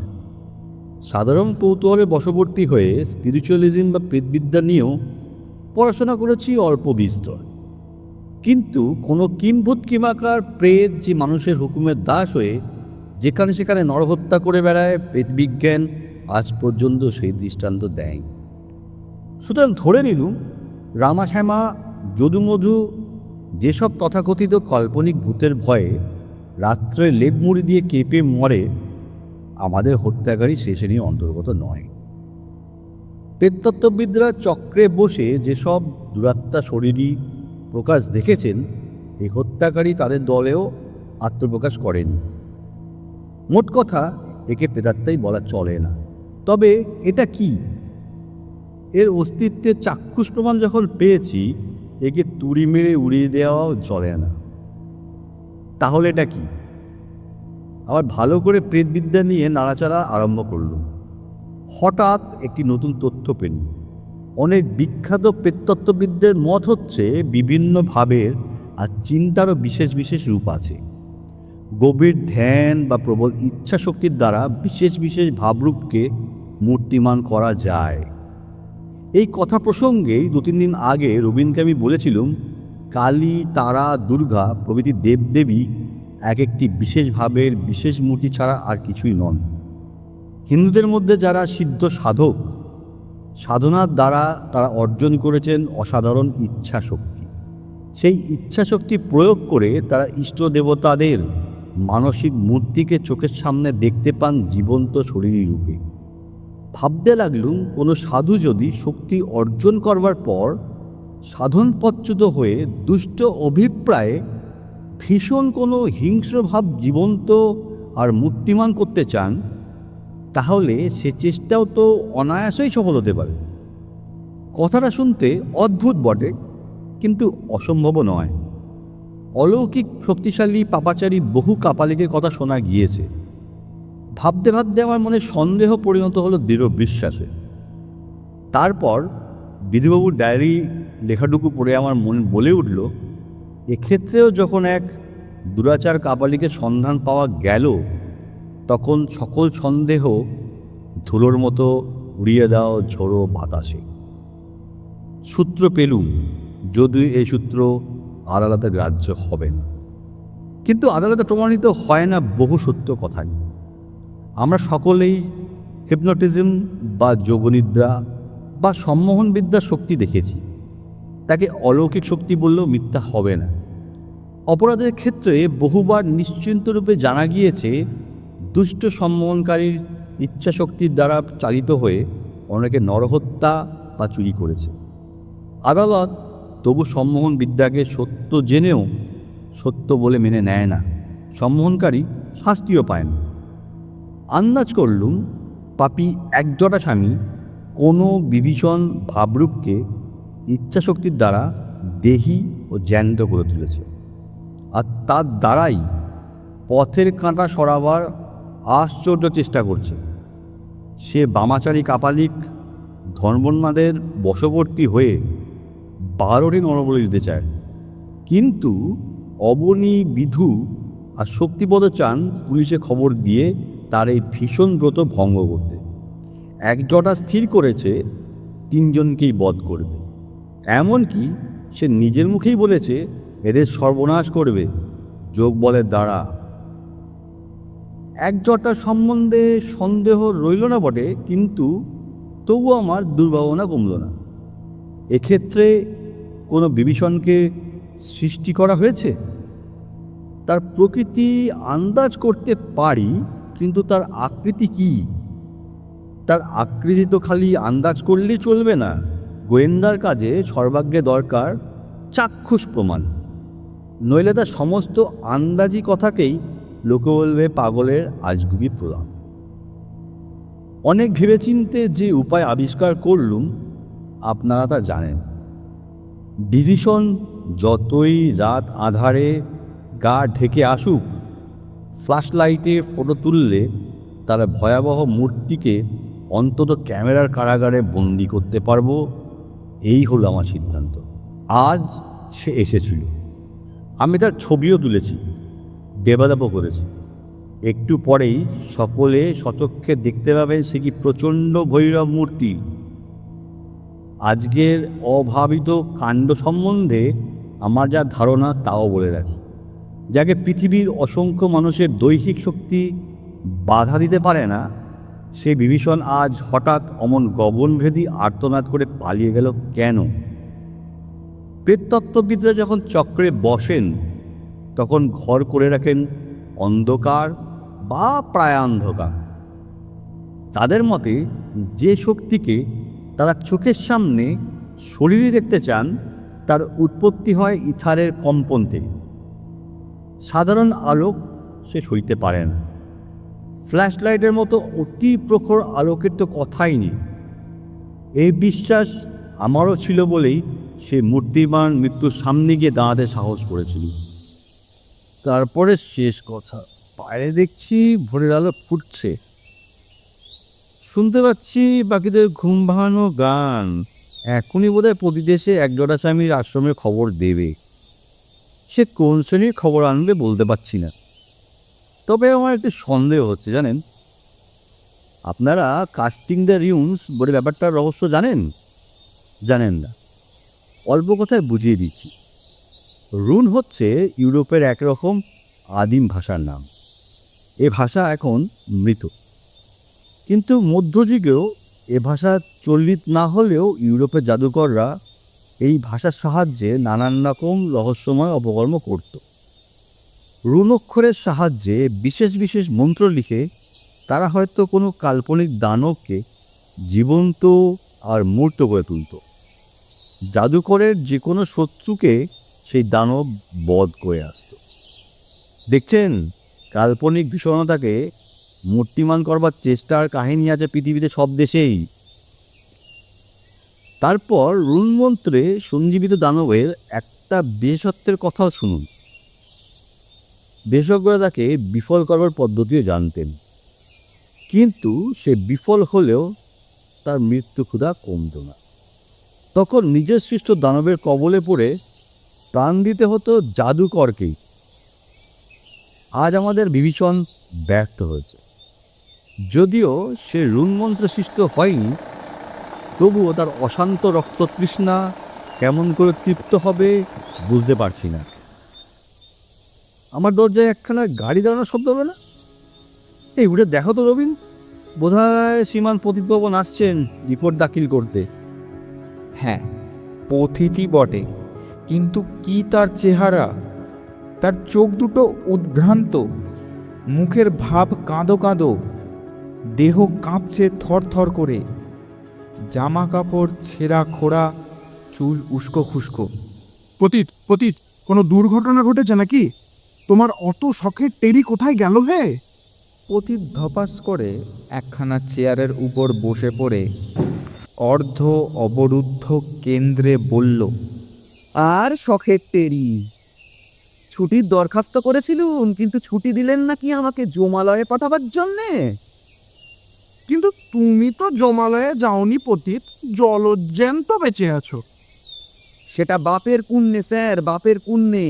সাধারণ কৌতূহলের বশবর্তী হয়ে স্পিরিচুয়ালিজম বা প্রেতবিদ্যা নিয়েও পড়াশোনা করেছি অল্প বিস্তর, কিন্তু কোনো কিম্ভূত কিমাকার প্রেত যে মানুষের হুকুমের দাস হয়ে যেখানে সেখানে নরহত্যা করে বেড়ায়, প্রেতবিজ্ঞান আজ পর্যন্ত সেই দৃষ্টান্ত দেয়। সুতরাং ধরে নিলুম রামাশ্যামা, যদুমধু যেসব তথাকথিত কাল্পনিক ভূতের ভয়ে রাত্রে লেপ মুড়ি দিয়ে কেঁপে মরে, আমাদের হত্যাকারী সে শ্রেণীর অন্তর্গত নয়। প্রেততত্ত্ববিদরা চক্রে বসে যেসব দুরাত্মা শরীরী প্রকাশ দেখেছেন, এই হত্যাকারী তাদের দলেও আত্মপ্রকাশ করেন। মোট কথা, একে প্রেতাত্মাই বলা চলে না। তবে এটা কি? এর অস্তিত্বের চাক্ষুষ প্রমাণ যখন পেয়েছি, একে তুড়ি মেরে উড়িয়ে দেওয়াও চলে না। তাহলে এটা কি? আবার ভালো করে প্রেতবিদ্যা নিয়ে নাড়াচাড়া আরম্ভ করলুম। হঠাৎ একটি নতুন তথ্য পেলাম। অনেক বিখ্যাত প্রেততত্ত্ববিদদের মত হচ্ছে বিভিন্ন ভাবের আর চিন্তারও বিশেষ বিশেষ রূপ আছে। গভীর ধ্যান বা প্রবল ইচ্ছা শক্তির দ্বারা বিশেষ বিশেষ ভাবরূপকে মূর্তিমান করা যায়। এই কথা প্রসঙ্গেই 2-3 দিন আগে রবীন্দ্রকে আমি বলেছিলাম, কালী, তারা, দুর্গা প্রভৃতি দেবদেবী এক একটি বিশেষ ভাবের বিশেষ মূর্তি ছাড়া আর কিছুই নন। হিন্দুদের মধ্যে যারা সিদ্ধ সাধক, সাধনার দ্বারা তারা অর্জন করেছেন অসাধারণ ইচ্ছা শক্তি। সেই ইচ্ছা শক্তি প্রয়োগ করে তারা ইষ্ট দেবতাদের মানসিক মূর্তিকে চোখের সামনে দেখতে পান জীবন্ত শরীরী রূপে। ভাবতে লাগলুম, কোনো সাধু যদি শক্তি অর্জন করবার পর সাধনপচ্যুত হয়ে দুষ্ট অভিপ্রায়ে ভীষণ কোনো হিংস্র ভাব জীবন্ত আর মূর্তিমান করতে চান, তাহলে সে চেষ্টাও তো অনায়াসেই সফল হতে পারে। কথাটা শুনতে অদ্ভুত বটে, কিন্তু অসম্ভবও নয়। অলৌকিক শক্তিশালী পাপাচারী বহু কাপালিকের কথা শোনা গিয়েছে। ভাবতে ভাবতে আমার মনে সন্দেহ পরিণত হলো দৃঢ় বিশ্বাসে। তারপর বিধুবাবুর ডায়েরি লেখাটুকু পড়ে আমার মন বলে উঠল, এক্ষেত্রেও যখন এক দুরাচার কাপালিকের সন্ধান পাওয়া গেল, তখন সকল সন্দেহ ধুলোর মতো উড়িয়ে দাও ঝোড়ো বাতাসে। সূত্র পেলুম, যদিও এই সূত্র আদালতে গ্রাহ্য হবে না, কিন্তু আদালতে প্রমাণিত হয় না বহু সত্য কথাই। আমরা সকলেই হিপনোটিজম বা যোগনিদ্রা বা সম্মোহন বিদ্যার শক্তি দেখেছি। তাকে অলৌকিক শক্তি বললেও মিথ্যা হবে না। অপরাধের ক্ষেত্রে বহুবার নিশ্চিন্তরূপে জানা গিয়েছে, দুষ্ট সম্মোহনকারীর ইচ্ছাশক্তির দ্বারা চালিত হয়ে অনেকে নরহত্যা বা চুরি করেছে। আদালত তবু সম্মোহন বিদ্যাকে সত্য জেনেও সত্য বলে মেনে নেয় না, সম্মোহনকারী শাস্তিও পায় না। আন্দাজ করলুম, পাপী একজোটা স্বামী কোনো বিভীষণ ভাবরূপকে ইচ্ছাশক্তির দ্বারা দেহি ও জ্যান্ত করে তুলেছে, আর তার দ্বারাই পথের কাঁটা সরাবার আশ্চর্য চেষ্টা করছে। সে বামাচারী কাপালিক ধর্মোন্মাদের বশবর্তী হয়ে 12টি নরবলি দিতে চায়, কিন্তু অবনী, বিধু আর শক্তিপদ চান পুলিশে খবর দিয়ে তার এই ভীষণ ব্রত ভঙ্গ করতে। একজোটা স্থির করেছে 3 জনকেই বধ করবে। এমনকি সে নিজের মুখেই বলেছে এদের সর্বনাশ করবে যোগ বলের দ্বারা। একজোটা সম্বন্ধে সন্দেহ রইল না বটে, কিন্তু তবু আমার দুর্ভাবনা কমল না। এক্ষেত্রে কোনো বিভীষণকে সৃষ্টি করা হয়েছে? তার প্রকৃতি আন্দাজ করতে পারি, কিন্তু তার আকৃতি কি? তার আকৃতি তো খালি আন্দাজ করলেই চলবে না। গোয়েন্দার কাজে সর্বাগ্রে দরকার চাক্ষুষ প্রমাণ, নইলে তার সমস্ত আন্দাজি কথাকেই লোকে বলবে পাগলের আজগুবি প্রলাপ। অনেক ভেবেচিন্তে যে উপায় আবিষ্কার করলুম, আপনারা তা জানেন। বিভীষণ যতই রাত আধারে গা ঢেকে আসুক, ফ্ল্যাশ লাইটে ফটো তুললে তার ভয়াবহ মূর্তিকে অন্তত ক্যামেরার কারাগারে বন্দি করতে পারবো, এই হলো আমার সিদ্ধান্ত। আজ সে এসেছিল, আমি তার ছবিও তুলেছি, দেবাদাপও করেছি। একটু পরেই সকলে সচক্ষে দেখতে পাবেন সে কি প্রচণ্ড ভৈরব মূর্তি। আজকের অভাবিত কাণ্ড সম্বন্ধে আমার যা ধারণা তাও বলে রাখি, যাকে পৃথিবীর অসংখ্য মানুষের দৈহিক শক্তি বাধা দিতে পারে না, সে বিভীষণ আজ হঠাৎ অমন গগনভেদী আর্তনাদ করে পালিয়ে গেল কেন? প্রেততত্ত্ববিদরা যখন চক্রে বসেন তখন ঘর করে রাখেন অন্ধকার বা প্রায় অন্ধকার। তাদের মতে যে শক্তিকে তারা চোখের সামনে শরীরে দেখতে চান তার উৎপত্তি হয় ইথারের কম্পন থেকে। সাধারণ আলোক সে সইতে পারে না, ফ্ল্যাশ লাইটের মতো অতি প্রখর আলোকের তো কথাই নেই। এই বিশ্বাস আমারও ছিল বলেই সে মূর্তিমান মৃত্যুর সামনে গিয়ে দাঁড়াতে সাহস করেছিল। তারপরে শেষ কথা, বাইরে দেখছি ভোরের আলো ফুটছে, শুনতে পাচ্ছি বাকিদের ঘুম ভাঙানো গান। এখনই বোধহয় প্রতিদেশে একজোড়া স্বামীর আশ্রমের খবর দেবে। সে কোন শ্রেণীর খবর আনবে বলতে পারছি না, তবে আমার একটু সন্দেহ হচ্ছে। জানেন, আপনারা কাস্টিং দ্য রিউন্স বলে ব্যাপারটার রহস্য জানেন? জানেন না? অল্প কথায় বুঝিয়ে দিচ্ছি। রুন হচ্ছে ইউরোপের একরকম আদিম ভাষার নাম। এ ভাষা এখন মৃত, কিন্তু মধ্যযুগেও এ ভাষা চলিত না হলেও ইউরোপের জাদুকররা এই ভাষার সাহায্যে নানান রকম রহস্যময় অপকর্ম করত। রুন অক্ষরের সাহায্যে বিশেষ বিশেষ মন্ত্র লিখে তারা হয়তো কোনো কাল্পনিক দানবকে জীবন্ত আর মূর্ত করে তুলত। জাদুকরের যে কোনো শত্রুকে সেই দানব বধ করে আসত। দেখছেন, কাল্পনিক ভীষণতাকে মূর্তিমান করবার চেষ্টার কাহিনী আছে পৃথিবীতে সব দেশেই। তারপর রুন মন্ত্রে সঞ্জীবিত দানবের একটা বিশেষত্বের কথাও শুনুন। বিশেষজ্ঞরা তাকে বিফল করবার পদ্ধতিও জানতেন, কিন্তু সে বিফল হলেও তার মৃত্যু ক্ষুধা কমত না। তখন নিজের সৃষ্ট দানবের কবলে পড়ে প্রাণ দিতে হতো জাদুকরকেই। আজ আমাদের বিভীষণ ব্যর্থ হয়েছে। যদিও সে রুনমন্ত্রে সৃষ্ট হয়নি, তবুও তার অশান্ত রক্ততৃষ্ণা কেমন করে তৃপ্ত হবে বুঝতে পারছি না। আমার দরজায় একখানা গাড়ি দাঁড়ানোর শব্দ হবে না? এই উঠে দেখো তো রবিন, বোধহয় শ্রীমান পতিতভবন আসছেন রিপোর্ট দাখিল করতে। হ্যাঁ, পথিতি বটে, কিন্তু কি তার চেহারা! তার চোখ দুটো উদ্ভ্রান্ত, মুখের ভাব কাঁদো কাঁদো, দেহ কাঁপছে থরথর করে, জামা কাপড় ছেঁড়া খোড়া, চুল উস্কো খুস্কো। পতিত পতিত, কোনো দুর্ঘটনা ঘটেছে নাকি? তোমার অত শখের টেরি কোথায় গেল হে? পতিত ধপাস করে একখানা চেয়ারের উপর বসে পড়ে অর্ধ অবরুদ্ধ কেন্দ্রে বলল, আর শখের টেরি, ছুটির দরখাস্ত করেছিলুম, কিন্তু ছুটি দিলেন নাকি আমাকে জমালয়ে পাঠাবার জন্যে। কিন্তু তুমি তো জমালয়ে যাওনি পতিত, জলজ্যান্ত বেঁচে আছো। সেটা বাপের পুণ্যে স্যার, বাপের পুণ্যে,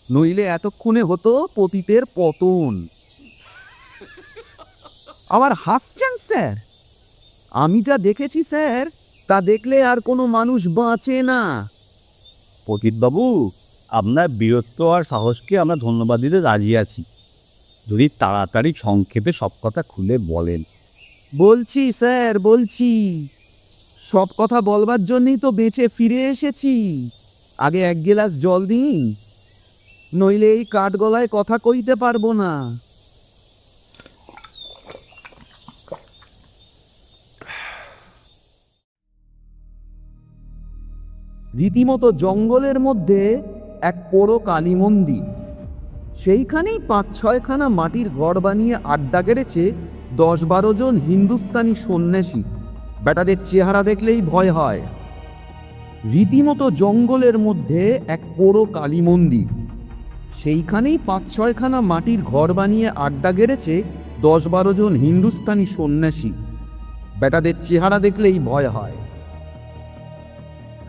নইলে এতক্ষণে হতো পতিতের পতন। আবার হাসছেন স্যার? আমি যা দেখেছি স্যার, তা দেখলে আর কোনো মানুষ বাঁচে না। পতিতবাবু, আপনার বীরত্ব আর সাহসকে আমরা ধন্যবাদ দিতে রাজি আছি, যদি তাড়াতাড়ি সংক্ষেপে সব কথা খুলে বলেন। বলছি স্যার, বলছি। সব কথা বলবার জন্যই তো বেঁচে ফিরে এসেছি। আগে এক গ্লাস জল দিন, নইলে এই কাঠ গলায় কথা কইতে পারবো না। রীতিমতো জঙ্গলের মধ্যে এক পোড়ো কালী মন্দির। সেইখানেই ৫-৬খানা মাটির ঘর বানিয়ে আড্ডা গেড়েছে ১০-১২ জন হিন্দুস্তানি সন্ন্যাসী। বেটাদের চেহারা দেখলেই ভয় হয়। রীতিমতো জঙ্গলের মধ্যে এক পোড়ো কালী মন্দির, সেইখানেই ৫-৬খানা মাটির ঘর বানিয়ে আড্ডা গেড়েছে ১০-১২ জন হিন্দুস্তানি সন্ন্যাসী। বেটাদের চেহারা দেখলেই ভয় হয়।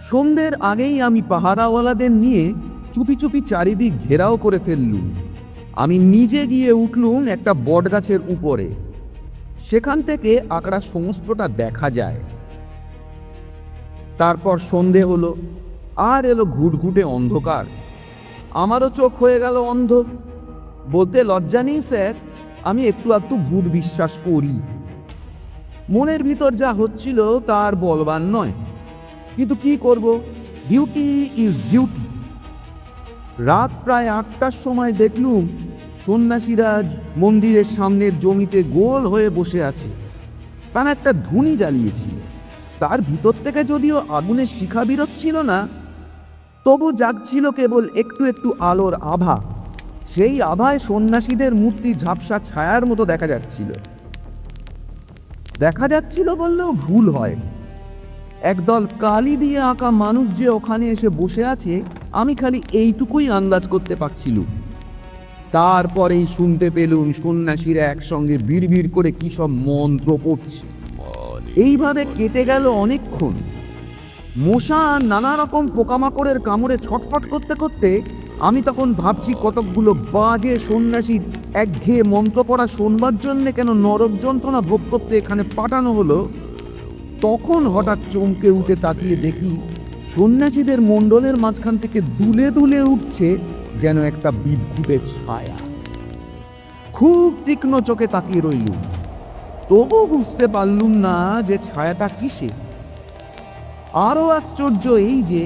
সন্ধ্যের আগেই আমি পাহারাওয়ালাদের নিয়ে চুপি চুপি চারিদিক ঘেরাও করে ফেললুম। আমি নিজে গিয়ে উঠলুম একটা বটগাছের উপরে। সেখান থেকে আঁকড়া সমস্তটা দেখা যায়। তারপর সন্ধে হলো, আর এলো ঘুটঘুটে অন্ধকার। আমারও চোখ হয়ে গেল অন্ধ। বলতে লজ্জা নেই স্যার, আমি একটু একটু ভূত বিশ্বাস করি। মনের ভিতর যা হচ্ছিল তার বলবার নয়, কিন্তু কি করব, ডিউটি ইজ ডিউটি। রাত প্রায় 8টার সময় দেখলুম সন্ন্যাসীরা মন্দিরের সামনের জমিতে গোল হয়ে বসে আছে। তারা একটা ধুনি জ্বালিয়েছিল। তার ভিতর থেকে যদিও আগুনের শিখা বেরোচ্ছিল না, তবু জাগছিল কেবল একটু একটু আলোর আভা। সেই আভায় সন্ন্যাসীদের মূর্তি ঝাপসা ছায়ার মতো দেখা যাচ্ছিল বললেও ভুল হয়। একদল কালি দিয়ে আঁকা মানুষ যে ওখানে এসে বসে আছে, আমি খালি এইটুকুই আন্দাজ করতে পারছিলুম। তারপরেই শুনতে পেলুম সন্ন্যাসীরা একসঙ্গে বিড়বিড় করে কি সব মন্ত্র পড়ছে। এইভাবে কেটে গেল অনেকক্ষণ। মশা নানা রকম পোকামাকড়ের কামড়ে ছটফট করতে করতে আমি তখন ভাবছি কতকগুলো বাজে সন্ন্যাসীর একঘেয়ে মন্ত্র পড়া শোনবার জন্যে কেন নরক যন্ত্রণা ভোগ করতে এখানে পাঠানো হলো। তখন হঠাৎ চমকে উঠে তাকিয়ে দেখি সন্ন্যাসীদের মণ্ডলের মাঝখান থেকে দুলে দুলে উঠছে যেন একটা বিদঘুটে ছায়া। খুব তীক্ষ্ণ চোখে তাকিয়ে রইলুম, তবু বুঝতে পারলুম না যে ছায়াটা কিসের। আরও আশ্চর্য এই যে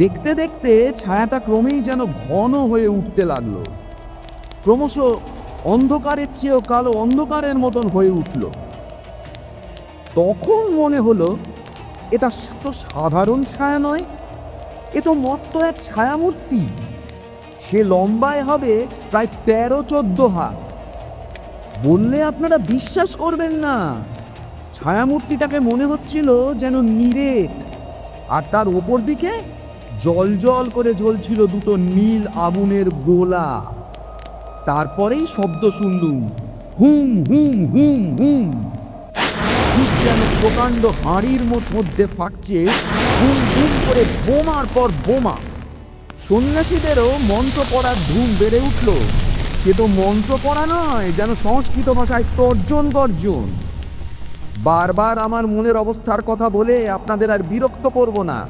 দেখতে দেখতে ছায়াটা ক্রমেই যেন ঘন হয়ে উঠতে লাগলো। ক্রমশ অন্ধকারের চেয়েও কালো অন্ধকারের মতন হয়ে উঠল। তখন মনে হলো এটা তো সাধারণ ছায়া নয়, এ তো মস্ত এক ছায়ামূর্তি। সে লম্বায় হবে প্রায় 13-14 হাত। বললে আপনারা বিশ্বাস করবেন না, ছায়ামূর্তিটাকে মনে হচ্ছিল যেন নিরেট, আর তার ওপর দিকে জল জল করে জ্বলছিল দুটো নীল আগুনের গোলা। তারপরেই শব্দ শুনলুম, হুম হুম হুম হুম, ঠিক যেন প্রকাণ্ড হাঁড়ির মধ্যে ফাটছে হুম হুম করে বোমার পর বোমা। সন্ন্যাসীদেরও মন্ত্র পড়ার ধুম বেড়ে উঠল। সে তো মন্ত্র পড়া নয়, যেন সংস্কৃত ভাষায় তর্জন গর্জন। বারবার আমার মনের অবস্থার কথা বলে আপনাদের আর বিরক্ত করব না।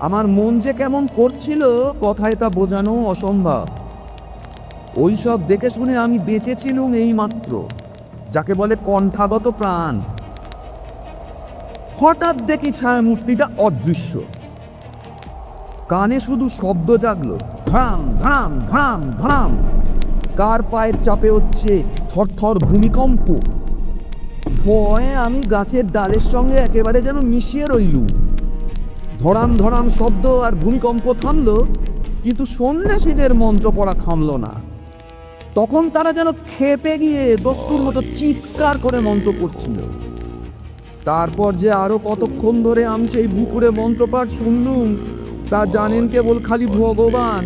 আমার মন যে কেমন করছিল কথায় তা বোঝানো অসম্ভব। ওই সব দেখে শুনে আমি বেঁচেছিলুম এই মাত্র, যাকে বলে কণ্ঠাগত প্রাণ। হঠাৎ দেখি ছায়ামূর্তিটা অদৃশ্য। কানে শুধু শব্দ জাগলো, ভ্রাম ভ্রাম ভ্রাম ভ্রাম। কার পায়ের চাপে হচ্ছে থরথর ভূমিকম্প। ভয়ে আমি গাছের ডালের সঙ্গে একেবারে যেন মিশিয়ে রইলুম। ধরাম ধরাম শব্দ আর ভূমিকম্প থামলো, কিন্তু সন্ন্যাসীদের মন্ত্র পড়া থামলো না। তখন তারা যেন খেপে গিয়ে দস্তুর মতো চিৎকার করে মন্ত্র পড়ছিল। তারপর যে আরো কতক্ষণ ধরে আমি সেই বুকুরে মন্ত্রপাঠ শুনলুম তা জানেন কেবল খালি ভগবান।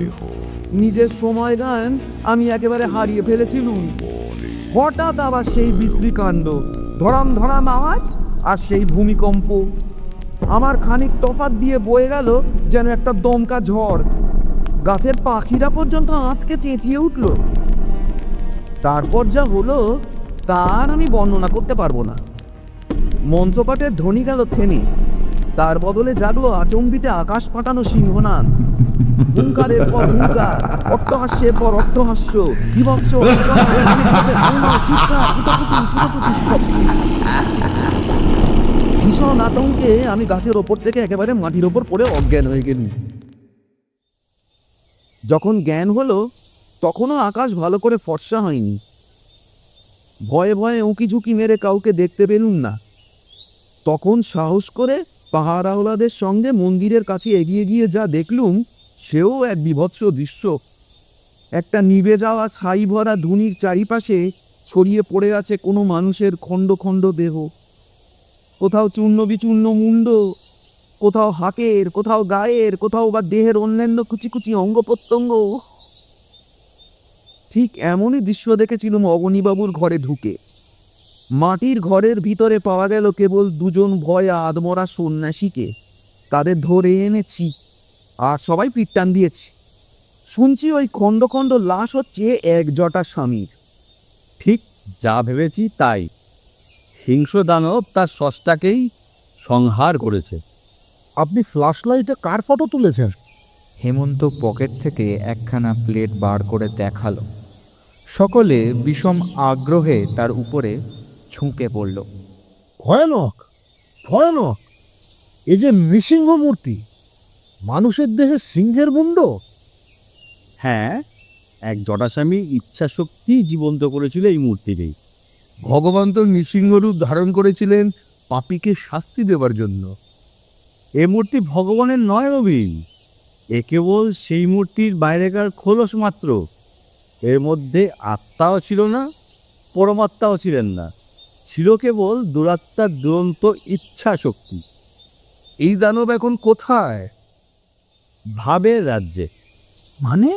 নিজের সময় গান আমি একেবারে হারিয়ে ফেলেছিলুম। হঠাৎ আবার সেই বিশ্রীকাণ্ড, ধরাম ধরাম আওয়াজ আর সেই ভূমিকম্প। আমার খানিক তফাৎ দিয়ে বয়ে গেল যেন একটা দমকা ঝড়। গাছের পাখিরা পর্যন্ত আঁতকে চেঁচিয়ে উঠল। তারপর যা হলো তার আমি বর্ণনা করতে পারবো না। মন্ত্রপাঠের ধ্বনি গেল থেমে, তার বদলে জাগলো আচম্বিতে আকাশ পাঠানো সিংহনাদ। হুঙ্কারের পর হুঙ্কার, অট্টহাস্যের পর অট্টহাস্য, বিভৎস ভীষণ আতঙ্কে আমি গাছের ওপর থেকে একেবারে মাটির ওপর পড়ে অজ্ঞান হয়ে গেলুম। যখন জ্ঞান হলো তখনও আকাশ ভালো করে ফর্সা হয়নি। ভয়ে ভয়ে উঁকি ঝুঁকি মেরে কাউকে দেখতে পেলুম না। তখন সাহস করে পাহারাওয়ালাদের সঙ্গে মন্দিরের কাছে এগিয়ে গিয়ে যা দেখলুম সেও এক বিভৎস দৃশ্য। একটা নিভে যাওয়া ছাই ভরা ধুনির চারিপাশে ছড়িয়ে পড়ে আছে কোনো মানুষের খণ্ড খণ্ড দেহ। কোথাও চূর্ণ বিচূর্ণ মুন্ড, কোথাও হাতের, কোথাও গায়ের, কোথাও বা দেহের অন্যান্য কুচি কুচি অঙ্গ প্রত্যঙ্গ। ঠিক এমনই দৃশ্য দেখেছিলাম অবনীবাবুর ঘরে ঢুকে। মাটির ঘরের ভিতরে পাওয়া গেল কেবল দুজন ভয়ে আদমরা সন্ন্যাসীকে। তাদের ধরে এনেছি আর সবাই পিট্টান দিয়েছি। শুনছি ওই খণ্ড খণ্ড লাশ হচ্ছে এক জটা স্বামীর। ঠিক যা ভেবেছি তাই। হিংস্র দানব তার স্রষ্টাকেই সংহার করেছে। আপনি ফ্ল্যাশ লাইটে কার ফটো তুলেছেন? হেমন্ত পকেট থেকে একখানা প্লেট বার করে দেখালো। সকলে বিষম আগ্রহে তার উপরে ঝুঁকে পড়ল। ভয়ানক, ভয়ানক! এই যে নৃসিংহ মূর্তি, মানুষের দেহে সিংহের মুন্ড। হ্যাঁ, এক জটাস্বামী ইচ্ছাশক্তি জীবন্ত করেছিল এই মূর্তিকেই। ভগবান তো নৃসিংহরূপ ধারণ করেছিলেন পাপীকে শাস্তি দেবার জন্য। এ মূর্তি ভগবানের নয় রবীন, এ কেবল সেই মূর্তির বাইরেকার খোলস মাত্র। এর মধ্যে আত্মাও ছিল না, পরমাত্মাও ছিলেন না, ছিল কেবল দুরাত্মার দুরন্ত ইচ্ছা শক্তি। এই দানব এখন কোথায়? ভাবের রাজ্যে। মানে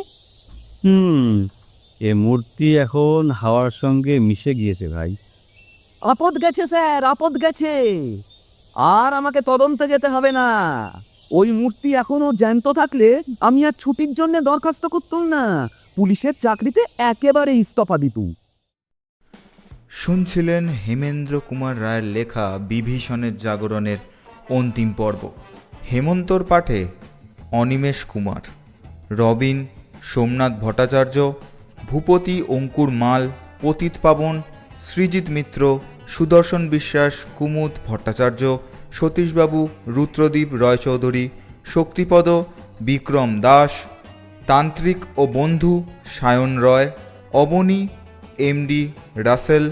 এ মূর্তি এখন হাওয়ার সঙ্গে মিশে গিয়েছে ভাই। আপদ গেছে স্যার, আপদ গেছে। আর আমাকে তদন্তে যেতে হবে না। ওই মূর্তি এখনো জ্যান্ত থাকলে আমি আর ছুটির জন্য দরখাস্ত করতাম না, পুলিশের চাকরিতে একেবারে ইস্তফা দিতুম। শুনছিলেন হেমেন্দ্র কুমার রায়ের লেখা বিভীষণের জাগরণের অন্তিম পর্ব। হেমন্তর পাঠে অনিমেষ কুমার, রবিন সোমনাথ ভট্টাচার্য, ভূপতি অঙ্কুর মাল, পতিত পাবন সৃজিত মিত্র, সুদর্শন বিশ্বাস, কুমুদ ভট্টাচার্য, সতীশবাবু রুদ্রদীপ রয়চৌধুরী, শক্তিপদ বিক্রম দাস, তান্ত্রিক ও বন্ধু সায়ন রয়, অবনী এমডি রাসেল,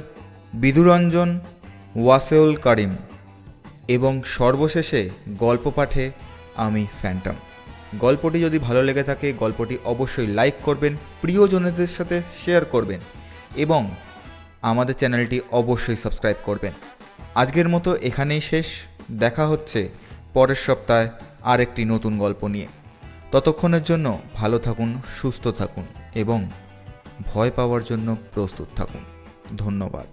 বিধুরঞ্জন ওয়াসেউল কারিম এবং সর্বশেষে গল্প পাঠে আমি ফ্যান্টম। গল্পটি যদি ভালো লেগে থাকে গল্পটি অবশ্যই লাইক করবেন, প্রিয়জনদের সাথে শেয়ার করবেন এবং আমাদের চ্যানেলটি অবশ্যই সাবস্ক্রাইব করবেন। আজকের মতো এখানেই শেষ। দেখা হচ্ছে পরের সপ্তাহে আরেকটি নতুন গল্প নিয়ে। ততক্ষণের জন্য ভালো থাকুন, সুস্থ থাকুন এবং ভয় পাওয়ার জন্য প্রস্তুত থাকুন। ধন্যবাদ।